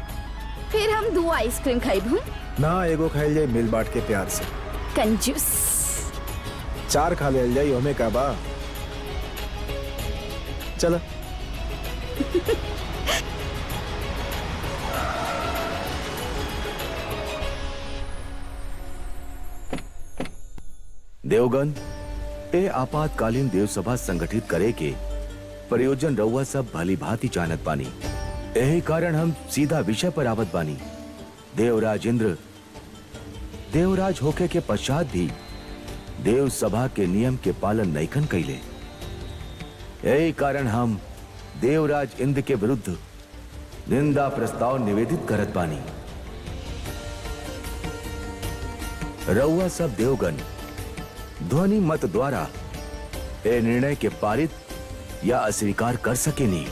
फिर हम 2 आइसक्रीम खाइब। ना एगो खाइल जाए मिल बांट के प्यार से। कंजूस 4 खा ले जाए हमें का बा। चला देवगन ए आपातकालीन देवसभा संगठित करे के प्रयोजन रउआ सब भली भांति जानत बानी। यही कारण हम सीधा विषय पर आवत बानी। देवराज इंद्र देवराज होके के पश्चात भी देव सभा के नियम के पालन नैखन कैले। यही कारण हम देवराज इंद्र के विरुद्ध निंदा प्रस्ताव निवेदित करत बानी। रउआ सब देवगन ध्वनि मत द्वारा ए निर्णय के पारित या अस्वीकार कर सकेनी।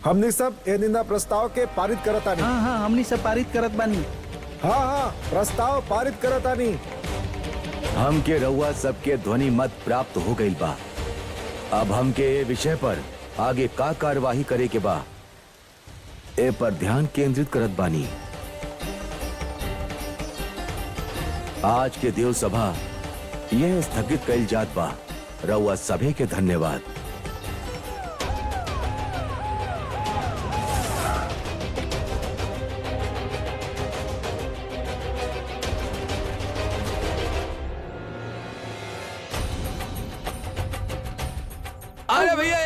हमने सब ए निंदा प्रस्ताव के पारित करतानी। हाँ हाँ हमनी सब पारित करत बानी। हाँ हाँ प्रस्ताव पारित करतानी। हमके रउआ सबके ध्वनि मत प्राप्त हो गई बा। अब हमके ए विषय पर आगे का कार्यवाही करे के बा ए पर ध्यान केंद्रित करत बानी। आज के देव सभा यह स्थगित कइल जात बा। रउआ सभे के धन्यवाद। अरे भैया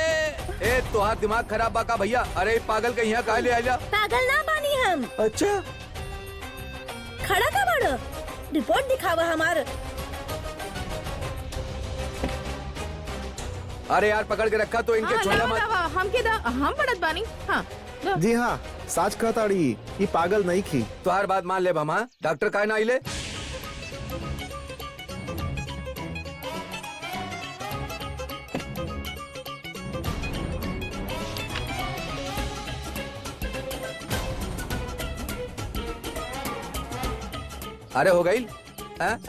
ए तोहार दिमाग खराब बा का भैया? अरे पागल के यहाँ काहे ले आइला? पागल ना बानी हम। अच्छा खड़ा का बड़ रिपोर्ट दिखावा हमार। अरे यार पकड़ के रखा तो इनके छोड़ा मत। हम पढ़त बानी। हाँ जी हाँ साच कहताड़ी ये पागल नहीं थी। तोहार बात मान ले भमा। डॉक्टर काहे ना आइले? अरे हो गई?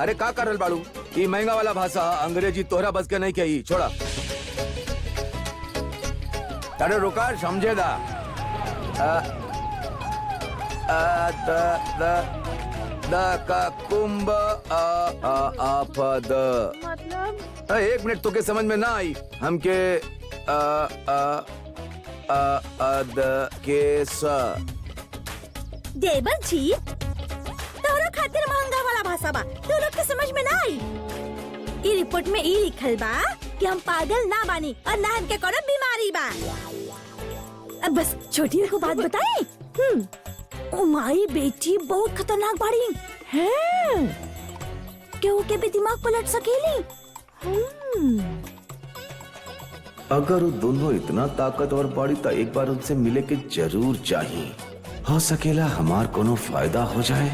अरे का करल बाड़ू? ये महंगा वाला भाषा अंग्रेजी तोहरा बस के नहीं कही। छोड़ा। अरे रुका समझेगा। द का कुंभ आपद। मतलब एक मिनट तो के समझ में ना आई। हमके अद के स देवर जी तोहरा खातिर महंगा वाला भाषा बा। तू लोग के समझ में ना आई। ई रिपोर्ट में ई लिखल बा कि हम पागल ना बानी और ना हमके कोनो बीमारी बा। अब बस छोटी को बात बताए। ओ माई बेटी बहुत खतरनाक बाड़ी हैं। केहू के भी दिमाग पलट सकेली। अगर वो दोनों इतना ताकतवर बाड़ी तो एक बार उनसे मिले के जरूर चाहिए। हो सकेला हमार कोनो फायदा हो जाए।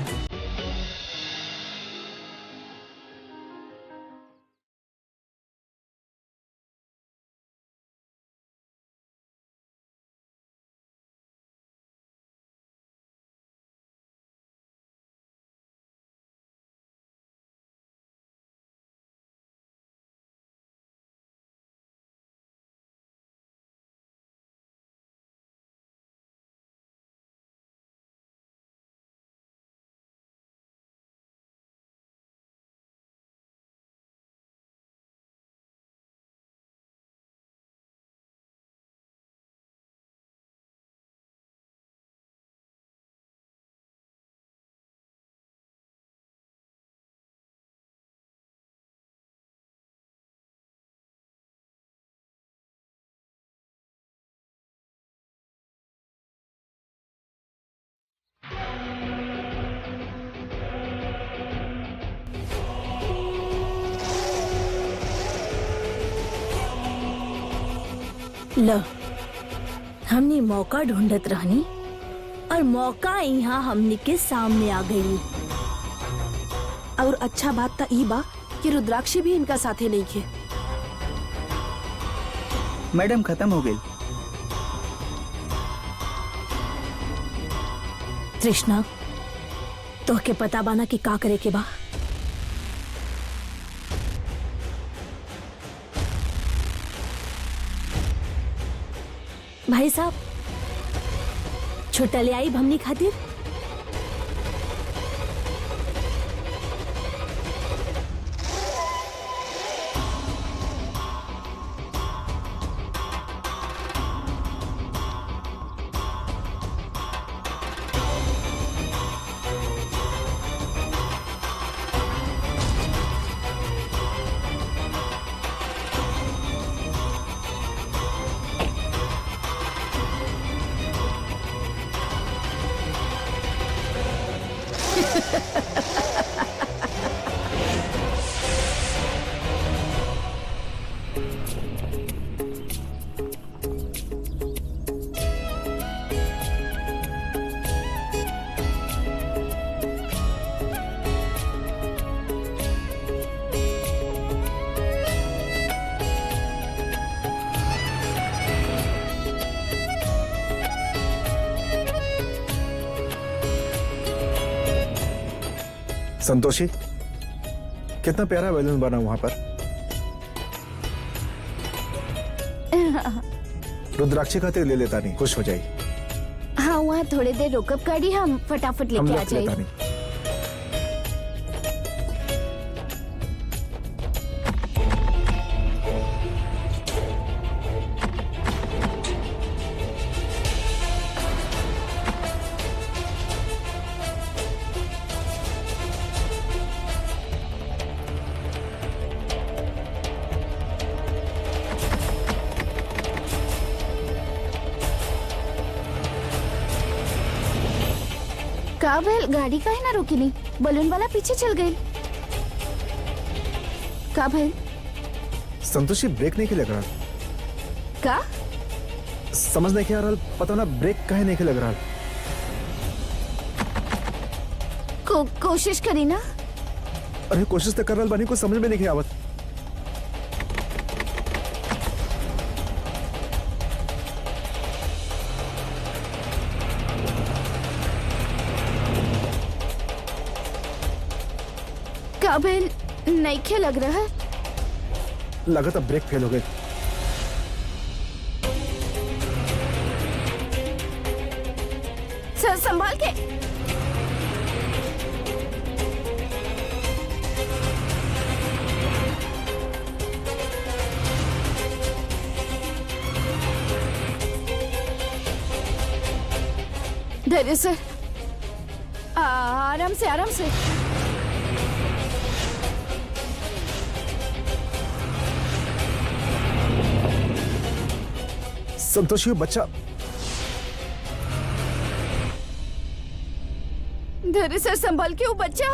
लो हमने मौका ढूंढत रहनी और मौका यहाँ हमने के सामने आ गई। और अच्छा बात तो ई बा कि रुद्राक्षी भी इनका साथे नहीं खे। मैडम खत्म हो गई। तृष्णा तो के पता बाना कि का करे के बा। भाई साहब छुट्टा ले आई हमनी खातिर। संतोषी, कितना प्यारा बैलून बना वहां पर। रुद्राक्षी खातिर ले लेता नहीं, खुश हो जाई। हाँ वहाँ थोड़ी देर रुकब गाड़ी, हम फटाफट हम लेके आ रख लेता जाए। नहीं। का भेल, गाड़ी काहे ना रोकी नहीं? बलून वाला पीछे चल गई। का भेल? संतोषी ब्रेक नहीं के लग रहा, का समझ नहीं के आ रहा, पता ना ब्रेक काहे नहीं के लग रहा। कोशिश करी ना। अरे कोशिश तो कर रहा बानी, को समझ में नहीं के आवत। का भेल, नहीं खे लग रहा है। लगा था ब्रेक फेल हो गए। सर संभाल के। धैर्य सर, आराम से आराम से। संतोषी बच्चा, धैर्य सर संभाल के, वो बच्चा।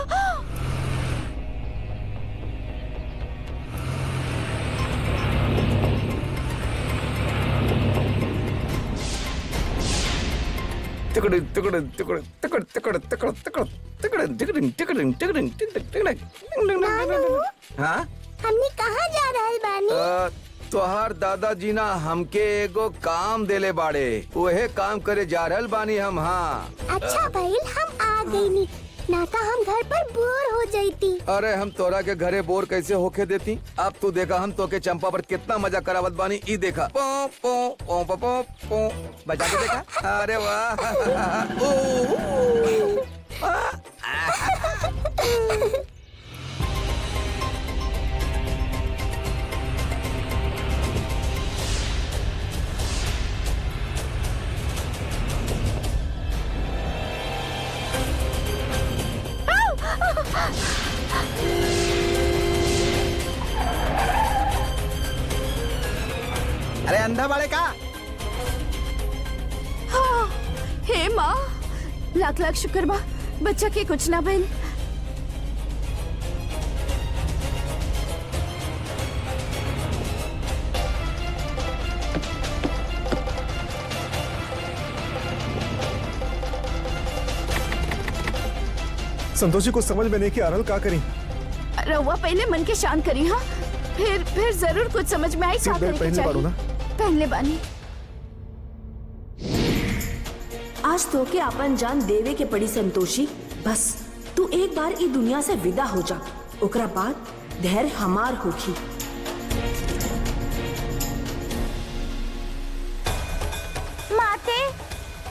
तिकड़ तिकड़ तिकड़ तिकड़ तिकड़ तिकड़ तिकड़ तिकड़ तिकड़ तिकड़ तिकड़ तिकड़। हाँ, हमने कहाँ जा रहे बानी? तोहार दादाजी ना हमके एगो काम देले बाड़े, वहे काम करे जा रहल बानी हम। हाँ अच्छा भाई, हम आ गई नी, ना तो हम घर पर बोर हो जाती। अरे हम तोरा के घरे बोर कैसे होके देती। अब तू देखा हम तो के चंपा पर कितना मजा करावत बानी। ई देखा पो पो पो पो पो पो बजा के देखा। अरे वाह। ओ, अरे अंधा बाड़े का? हाँ, हे माँ, लाख लाख शुक्र बा, बच्चा के कुछ ना भइल। संतोषी को समझ में नहीं के आ रहा, का करी? रउआ पहले मन के शांत करी। हाँ, फिर जरूर कुछ समझ में आई। सीट बेल्ट पहनले बारू ना? पहनले बानी। आज तो के अपन जान देवे के पड़ी संतोषी। बस तू एक बार ई दुनिया से विदा हो जा, ओकरा बाद धैर्य हमार होखी। माते,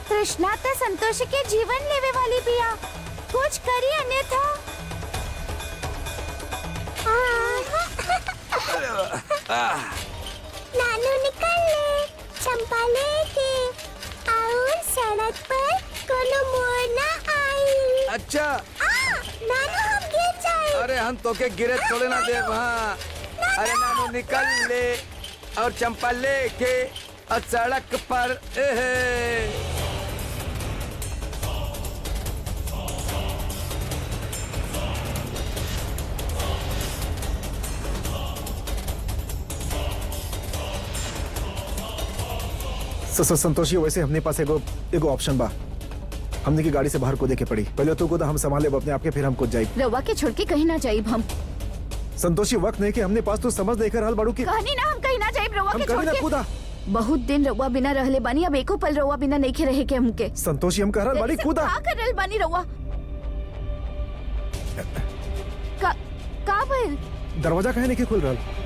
तृष्णा तो संतोषी के जीवन लेवे वाली बिया, कुछ करी अन्यथा। नानू निकल ले, चंपा लेके, और सड़क पर कोनो मोड़ ना आई। अच्छा, नानू हम गिर जाए। अरे हम तो के गिरे थोड़े ना दे। हाँ, अरे नानू निकल ले और चंपा लेके और सड़क पर। संतोषी, वैसे हमने पास एगो ऑप्शन बा। हमने की गाड़ी से बाहर कूदे के पड़ी। पहले तो कूदा हम संभाले अपने आप के, फिर हम कूद जाए। रवा के छोड़ के कहीं ना जाइब हम। संतोषी, वक्त नहीं कि हमने पास तो समझ नहीं कर हाल बाड़ू की। कहानी ना, हम कहीं ना जाइब रवा हम के कभी छोड़ ना के। कूदा। बहुत दिन रवा बिना रहले बानी, अब एको पल रवा बिना नहीं खे रहे के हमके। संतोषी, हम कह रहा बाड़ी कूदा। का कर रहल बानी रवा? गए? दरवाजा काहे नहीं खुल रहा?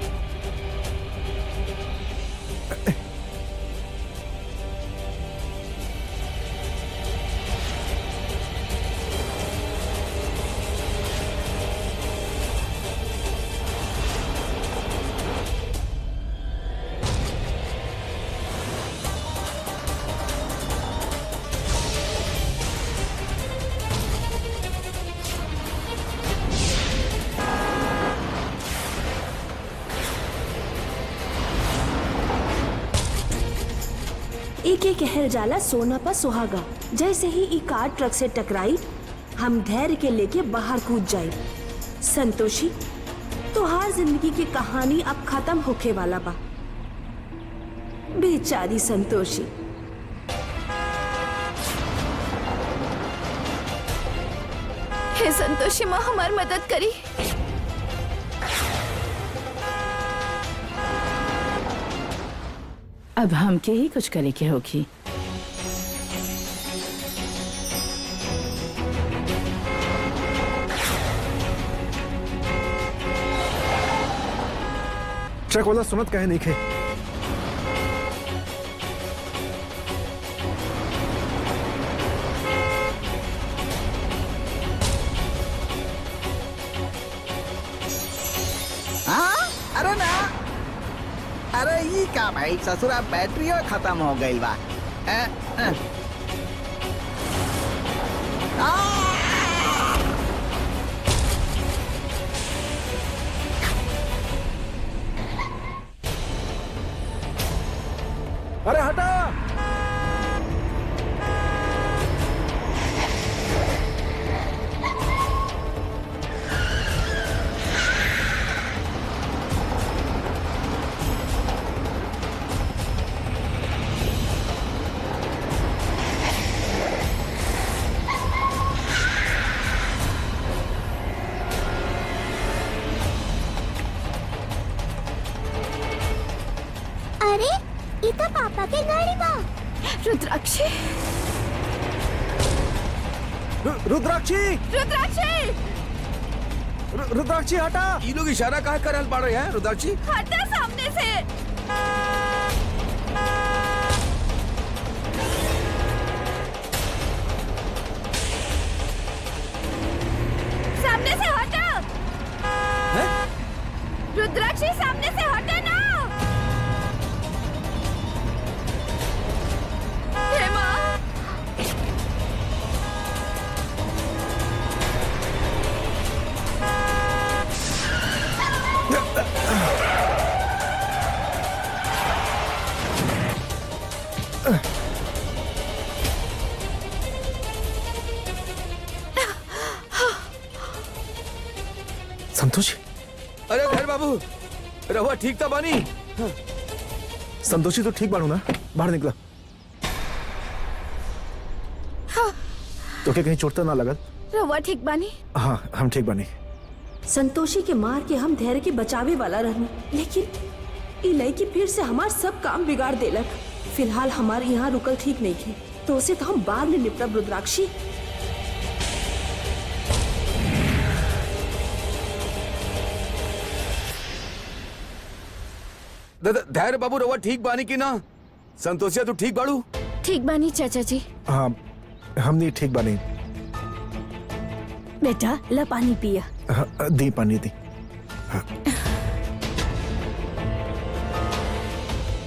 एक एक कहल जाला सोना पर सुहागा। जैसे ही ई कार ट्रक से टकराई हम धैर्य के लेके बाहर कूद जाए। संतोषी, तोहार जिंदगी की कहानी अब खत्म होके वाला बा। बेचारी संतोषी। हे संतोषी माँ, हमारी मदद करी। अब हमके ही कुछ करे के होगी। ट्रक वाला सुनत काहे नहीं खे? हाँ? अरे ना, अरे ये का भाई, ससुरा बैटरी खत्म हो गई बा। अरे हटा! अरे ये तो पापा के गाड़ी बा। रुद्राक्षी, रुद्राक्षी! रुद्राक्षी, रुद्राक्षी हटा! ये लोग इशारा कहाँ कर रहल बाड़े हैं रुद्राक्षी? हटा सामने से। सामने से हटा। रुद्राक्षी, सामने से हटे ना। हे माँ, संतोषी, अरे धैर्य बाबू, रहुआ ठीक था बानी? संतोषी तो ठीक बाड़ू ना? बाहर निकला। तो क्या कहीं चोट तो ना लगल? रहुआ ठीक बानी? हाँ, हम ठीक बने। संतोषी के मार के हम धैर्य के बचावे वाला रहनी, लेकिन ई लड़की फिर से हमार सब काम बिगाड़ देलक। फिलहाल हमारे यहाँ रुकल ठीक नहीं है, तो उसे तो हम बाद में निपटब। रुद्राक्षी, धैर्य बाबू, रहुआ ठीक बानी की ना? संतोषिया तू ठीक बाड़ू? ठीक बानी चाचा जी। हाँ, हम नहीं ठीक बने। बेटा ला पानी पिया। हाँ, दी पानी दी।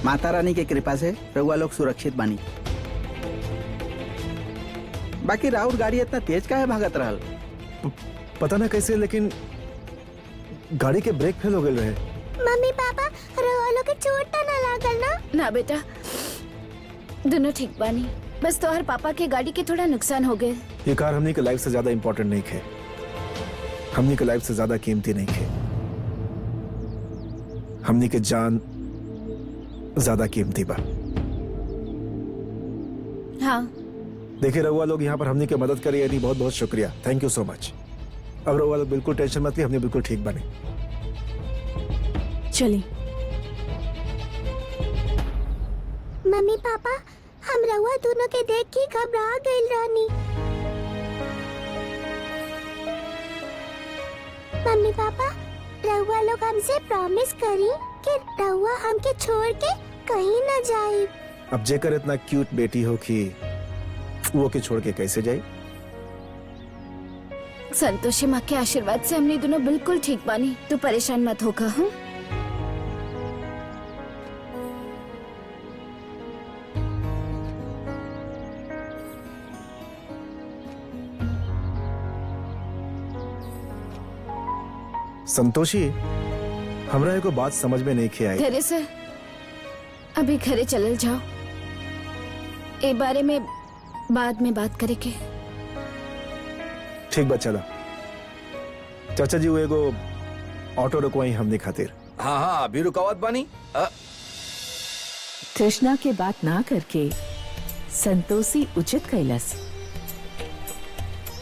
माता रानी के कृपा से रउआ लोग सुरक्षित बानी। बाकी राउर गाड़ी इतना तेज काहे भागत रहल? पता ना कैसे, लेकिन गाड़ी के ब्रेक फेल हो गए रहे। मम्मी पापा, रोलो के चोट तो ना लागल ना? ना बेटा, दोनों ठीक बानी। बस तोहर पापा के गाड़ी के थोड़ा नुकसान हो गए। ये कार हमनी के लाइफ से ज्यादा इम्पोर्टेंट नहीं है, हमनी के लाइफ से ज्यादा कीमती नहीं है। हमनी के जान ज्यादा कीमती बा। हाँ, देखिए रउआ लोग यहाँ पर हमनी के मदद करी, यानी बहुत बहुत शुक्रिया। Thank you so much. अब रउआ लोग बिल्कुल टेंशन मत ली, हमने बिल्कुल ठीक बने। चलिए। मम्मी पापा, हम रउआ दोनों के देख के घबरा गइल रहनी। मम्मी पापा, रउआ लोग हमसे प्रॉमिस करी कि रउआ हमके छोड़ के कहीं न जाए। अब जेकर इतना क्यूट बेटी हो कि वो के छोड़ के कैसे जाए? संतोषी माँ के आशीर्वाद से हमने दोनों बिल्कुल ठीक बानी। तू परेशान मत होगा। हाँ संतोषी, हमरा एगो बात समझ में नहीं खे आई। घरे से अभी घरे चलल जाओ, ए बारे में बाद में बात करे के। ठीक बा, चला। चाचा जी वो एगो ऑटो रुकवाई हमने खातिर। हाँ हाँ अभी रुकावत बानी। कृष्णा के बात ना करके संतोषी उचित कैलस।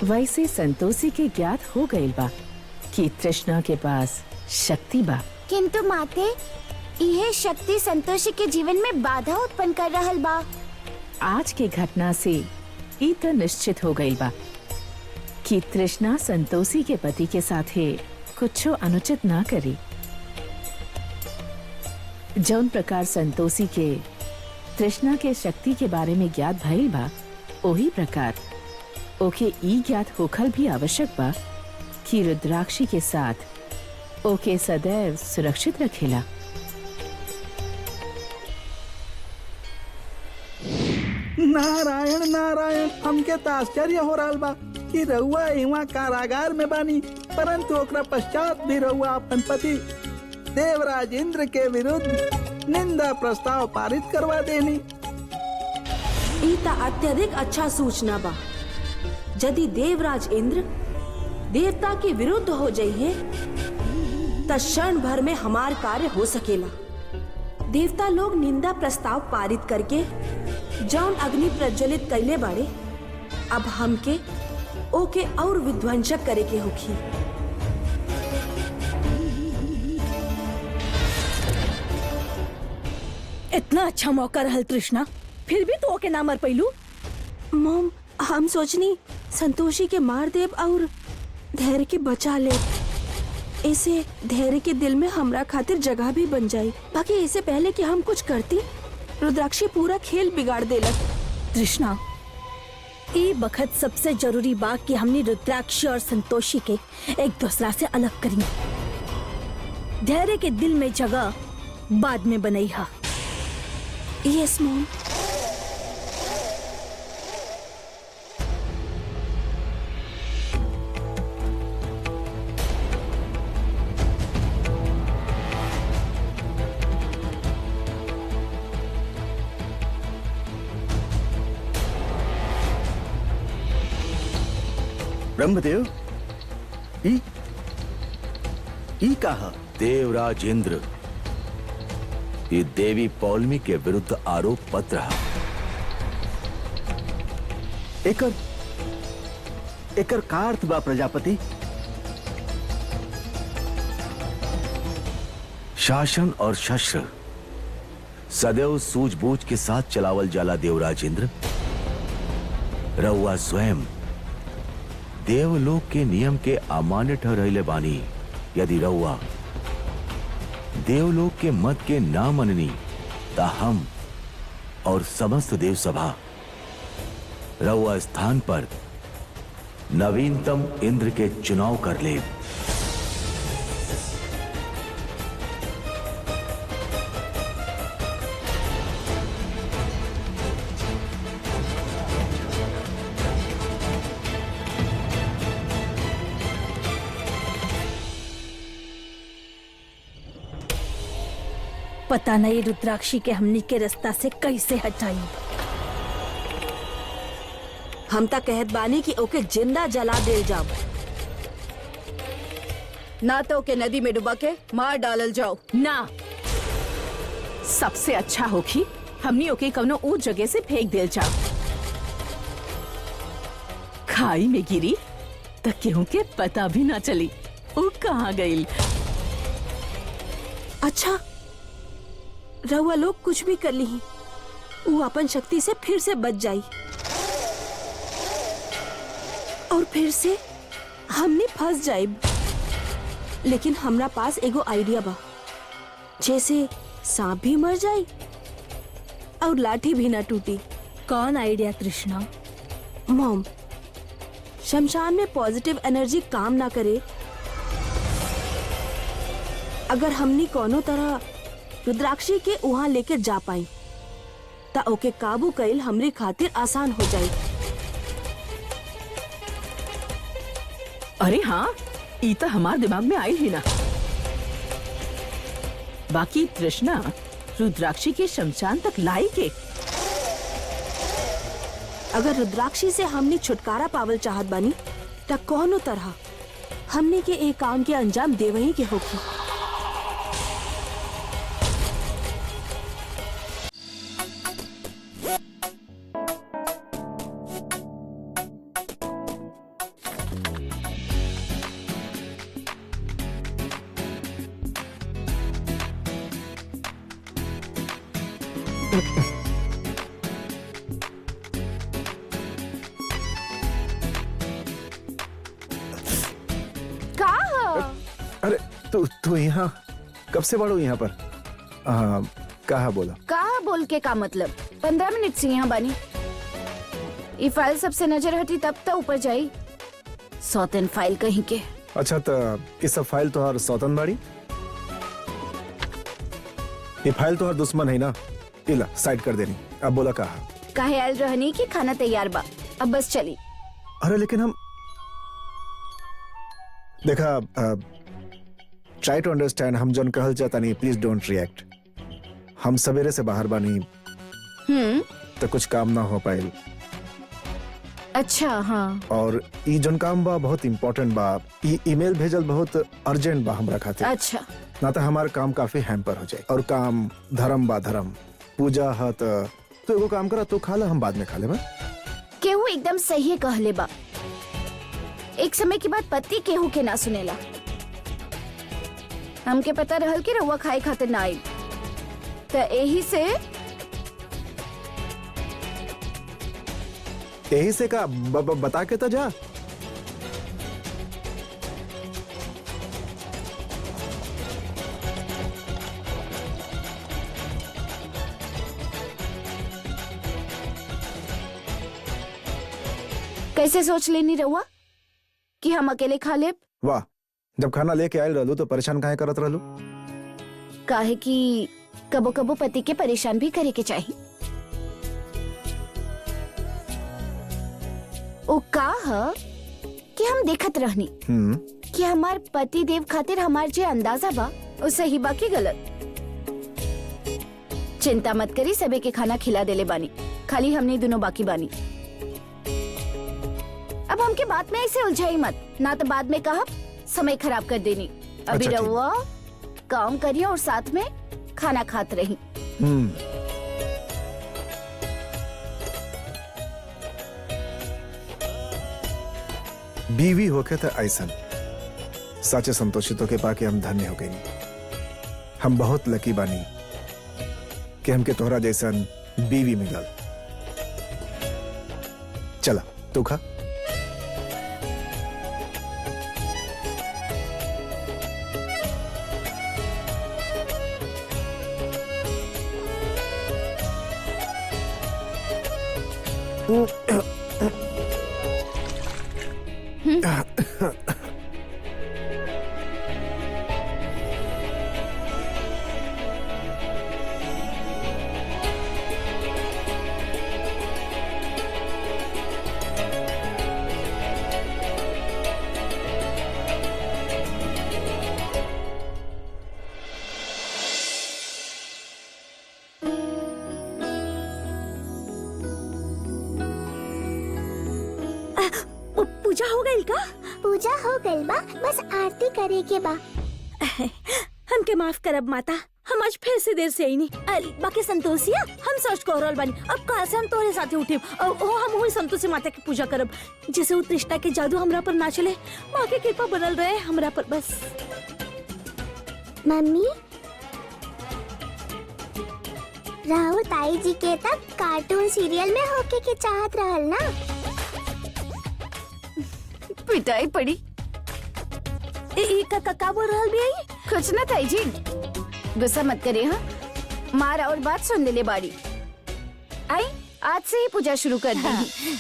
वैसे संतोषी के ज्ञात हो गइल बा कि तृष्णा के पास शक्ति बा, किंतु माते यह शक्ति संतोषी के जीवन में बाधा उत्पन्न कर रहल बा। आज के घटना से ई तो निश्चित हो गइल बा कि तृष्णा संतोषी के पति के साथे कुछो अनुचित ना करी। जौन प्रकार संतोषी के तृष्णा के शक्ति के बारे में ज्ञात भइल बा, वही प्रकार ओके ई ज्ञात होखल भी आवश्यक बा कि रुद्राक्षी के साथ ओके सदैव सुरक्षित रखेला। नारायण नारायण, हमके तो आश्चर्य हो रहा बा कि रउआ इवा कारागार में बानी, परंतु ओकरा पश्चात भी रउआ अपन पति देवराज इंद्र के विरुद्ध निंदा प्रस्ताव पारित करवा देनी। ई ता अत्यधिक अच्छा सूचना बा। यदि देवराज इंद्र देवता के विरुद्ध हो जाइए त क्षण भर में हमार कार्य हो सकेला। देवता लोग निंदा प्रस्ताव पारित करके जौन अग्नि प्रज्वलित कैले बाड़े, अब हमके ओके और विध्वंसक करे के होखी। इतना अच्छा मौका रहल तृष्णा, फिर भी तो ओके ना मर पैलू। मॉम, हम सोचनी संतोषी के मार देव और धैर्य के बचा ले। इसे धैर्य के दिल में हमरा खातिर जगह भी बन जाई। बाकी इससे पहले कि हम कुछ करती, रुद्राक्षी पूरा खेल बिगाड़ देलक। तृष्णा, ई बखत सबसे जरूरी बात कि हमने रुद्राक्षी और संतोषी के एक दूसरा से अलग करी। धैर्य के दिल में जगह बाद में बनई हा। Yes mom. ब्रह्मदेव, ई कहा? देवराज इंद्र, ये देवी पौलमी के विरुद्ध आरोप पत्र है। एकर का अर्थ बा प्रजापति? शासन और शस्त्र सदैव सूझबूझ के साथ चलावल जाला। देवराज इंद्र, रउआ स्वयं देवलोक के नियम के अमान्य ठहरले बानी। यदि रउआ देवलोक के मत के ना मननी ता हम और समस्त देव सभा रउआ स्थान पर नवीनतम इंद्र के चुनाव कर ले। पता नहीं रुद्राक्षी के हमनी के रास्ता से कैसे हटाई। हम ता कहत बानी कि ओके जिंदा जला दे जाओ, ना तो ओके नदी में डुबा के मार डालल जाओ। ना, सबसे अच्छा होखी हमनी ओके कवनो ऊंच जगह से फेंक देल जाओ। खाई में गिरी तो केहू के पता भी ना चली वो कहाँ गई। अच्छा, रउआ लोग कुछ भी कर ली, वो अपन शक्ति से फिर से बच जाई और फिर से हमने फंस जाए। लेकिन हमरा पास एगो आइडिया बा, जैसे सांप भी मर जाए और लाठी भी ना टूटी। कौन आइडिया तृष्णा? मॉम, शमशान में पॉजिटिव एनर्जी काम ना करे, अगर हमनी कोनो तरह रुद्राक्षी के वहाँ लेके जा पाई ता ओके काबू कईल हमरी खातिर आसान हो जाए। अरे हाँ, ई तो हमारे दिमाग में आई ही ना। बाकी तृष्णा रुद्राक्षी के शमशान तक लाई के। अगर रुद्राक्षी से हमनी छुटकारा पावल चाहत बानी ता कोनो तरह हमनी के एक काम के अंजाम देवही के होगी। अरे तू यहाँ कब से बढ़ो यहाँ पर? कहा बोला? कहा बोल के का मतलब? 15 मिनट से यहाँ बानी। ये फाइल सबसे नजर हटी तब तो ऊपर जाई। सौतन फाइल कहीं के। अच्छा, तो ये सब फाइल तो हर सौतन बाड़ी? ये फाइल तो हर दुश्मन है ना, इला साइड कर देनी। अब बोला कहा? काहे आयल रहनी की खाना तैयार बा, अब बस चली। अरे लेकिन हम देखा, ट्राई टू अंडरस्टैंड। हम जोन कहल चाहता नहीं, प्लीज डोंट रिएक्ट। हम सवेरे से बाहर बानी तो कुछ काम ना हो पाए। अच्छा हाँ। और ई जोन काम बा बहुत इम्पोर्टेंट बा। ई ईमेल भेजल बहुत अर्जेंट बा हमरा खातिर। अच्छा, ना तो हमारा काम काफी हैम्पर हो जाए। और काम धर्म बा, धर्म पूजा है तो एगो काम करा, तो खा ला, हम बाद में खा ले। केहू एकदम सही कहले बा। एक समय के बाद पति केहू के ना सुनेला। हमके पता रहल कि रउआ खाए खातिर ना आई, तो यही से का बता के तो जा। कैसे सोच लेनी रउआ कि हम अकेले खा लेब? वाह, जब खाना लेके आयल रहलू तो परेशान काहे करत रहलू? काहे कि कबो कबो पति के परेशान भी करे के चाहिए। ओ का कि हम देखत रहनी कि हमार पति देव खातिर हमार जे अंदाजा बा वो सही बा कि गलत। चिंता मत करी, सबे के खाना खिला देले बानी, खाली हमने दोनों बाकी बानी। अब हमके बात में ऐसे उलझाई मत, ना तो बाद में कहा समय खराब कर देनी। अभी अच्छा, रहुआ काम करिए और साथ में खाना खात रही। बीवी होके तो ऐसन साचे संतोषितों के पाके हम धन्य हो गए। हम बहुत लकी बानी कि हमके तोहरा जैसन बीवी मिलल। चला तू खा। पूजा हो गई का? पूजा हो गई बा, बस आरती करे के बा। हमके माफ करब माता, हम आज फिर से देर से आई नहीं। अरे बाकी संतोषिया, हम सोच को रोल बनी, अब कल से हम तोरे साथे उठे और हम वही संतोषी माता की पूजा करब। जैसे वो तृष्णा के जादू हमरा पर ना चले, माँ की कृपा बनल रहे हमरा पर बस। मम्मी, राहु ताई जी के तब कार्टून सीरियल में होके के चाहत रहल ना। पिटाई पड़ी। का बोल रहल भी आई? कुछ ना ताई जी, गुस्सा मत करिए। हाँ, मार और बात सुन ले बाड़ी। आई आज से ही पूजा शुरू कर दी।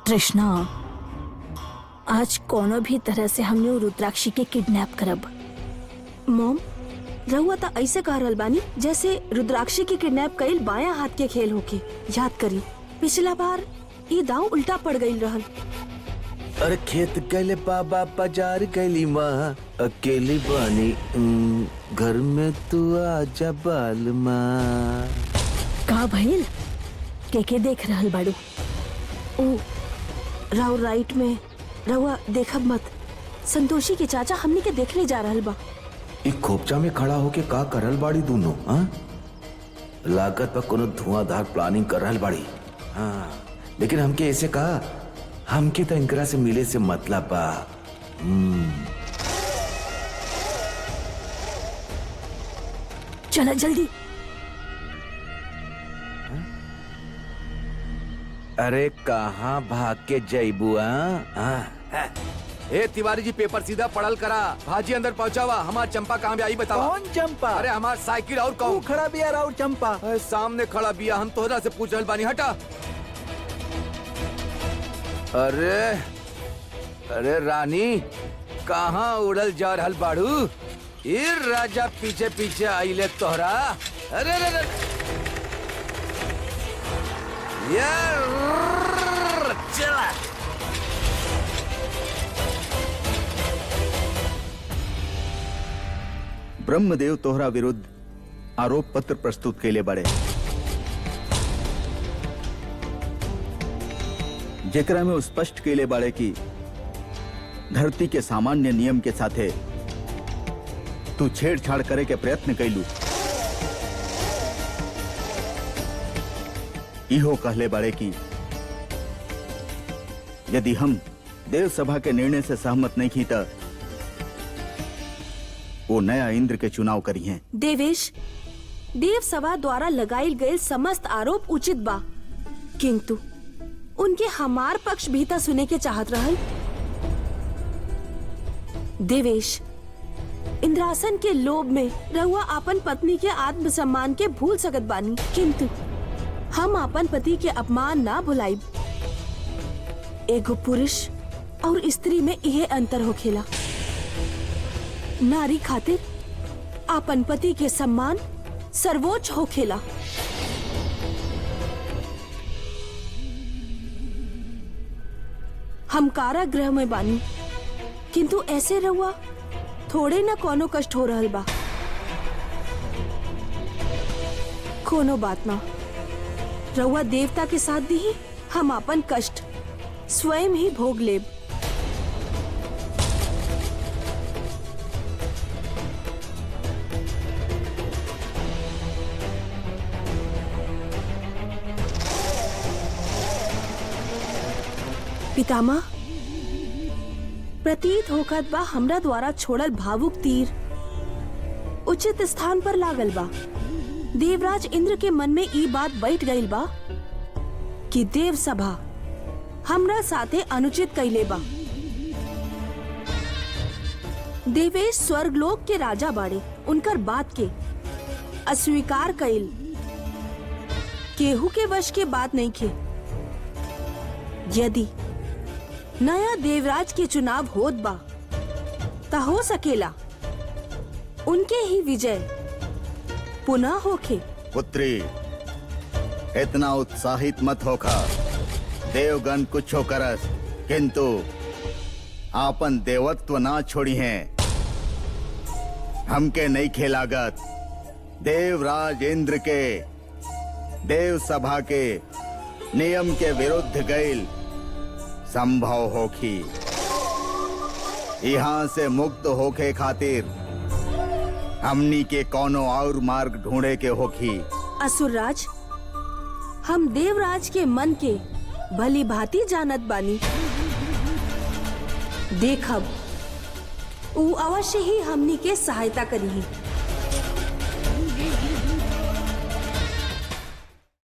कृष्णा, आज कोनो भी तरह से हमने वो रुद्राक्षी के किडनैप करब। मॉम, रहुआ तो ऐसे कह रहल बानी जैसे रुद्राक्षी के किडनैप कईल बायां हाथ के खेल होके। याद करी, पिछला बार ये दांव उल्टा पड़ गई रहल। अरे खेत गले बाबा बाजार गली माँ, अकेली बानी घर में तू आजा बाल माँ। का भइल? के देख रहल बाड़ू? ओ राव राइट में रहुआ देखब मत। संतोषी के चाचा हमने के देखने जा रहल बा। एक खोपचा में खड़ा होके का करल बाड़ी दोनों? हाँ, लागत पर कोनो धुआंधार प्लानिंग कर रहल बाड़ी। हाँ, लेकिन हमके ऐसे कहा, हमके तो इनकरा से मिले से मतलब बा। चला जल्दी। अरे कहाँ भाग के जईबू? ए तिवारी जी, पेपर सीधा पढ़ल करा। भाजी अंदर पहुंचावा। हमार चंपा कहाँ भी आई बतावा। कौन चंपा? अरे हमार साइकिल और कौन खड़ा बिया राउर चंपा? अरे सामने खड़ा बिया, हम तोहरा से पूछ रहल बानी। हटा। अरे अरे रानी, कहाँ उड़ल जा रहल बाड़ू? ये राजा पीछे पीछे आइले तोहरा। अरे अरे यार, चला। ब्रह्मदेव तोहरा विरुद्ध आरोप पत्र प्रस्तुत केले बड़े, जेकरा में स्पष्ट केले बड़े कि धरती के सामान्य नियम के साथे तू छेड़छाड़ करे के प्रयत्न कैलू। इहो कहले बड़े कि यदि हम देव सभा के निर्णय से सहमत नहीं की तो वो नया इंद्र के चुनाव करी हैं। देवेश, देव सभा द्वारा लगाई गए समस्त आरोप उचित बा, किंतु उनके हमार पक्ष भी तो सुने के चाहत रहल। देवेश, इंद्रासन के लोभ में रहुआ अपन पत्नी के आत्मसम्मान के भूल सकत बानी, किंतु हम अपन पति के अपमान ना भुलाइब। एगो पुरुष और स्त्री में यह अंतर होखेला। नारी खातिर अपन पति के सम्मान सर्वोच्च होखेला। हम कारागृह में बानी, किंतु ऐसे रहुआ थोड़े न कोनो कष्ट हो रहल बा। कोनो बात ना, रहुआ देवता के साथ दी, हम अपन कष्ट स्वयं ही भोग लेब। पितामह, प्रतीत होकर बा हमरा द्वारा छोड़ल भावुक तीर उचित स्थान पर लागल बा। देवराज इंद्र के मन में ई बात बैठ गईल बा कि देव सभा हमरा साथे अनुचित कैले बा। देवेश स्वर्गलोक के राजा बाड़े, उनकर बात के अस्वीकार कइल केहू के वश के बात नहीं खे। यदि नया देवराज के चुनाव होत बा ता हो सकेला उनके ही विजय पुनः होखे। पुत्री, इतना उत्साहित मत होखा। देवगण कुछ करस, किंतु आपन देवत्व ना छोड़ी हैं। हमके नहीं खेलागत देवराज इंद्र के देव सभा के नियम के विरुद्ध गईल संभव होखी। यहाँ से मुक्त होके खातिर हमनी के कोनो और मार्ग ढूंढे के होखी। असुरराज, हम देवराज के मन के भली भांति जानत बानी। देखब ऊ अवश्य ही हमनी के सहायता करी।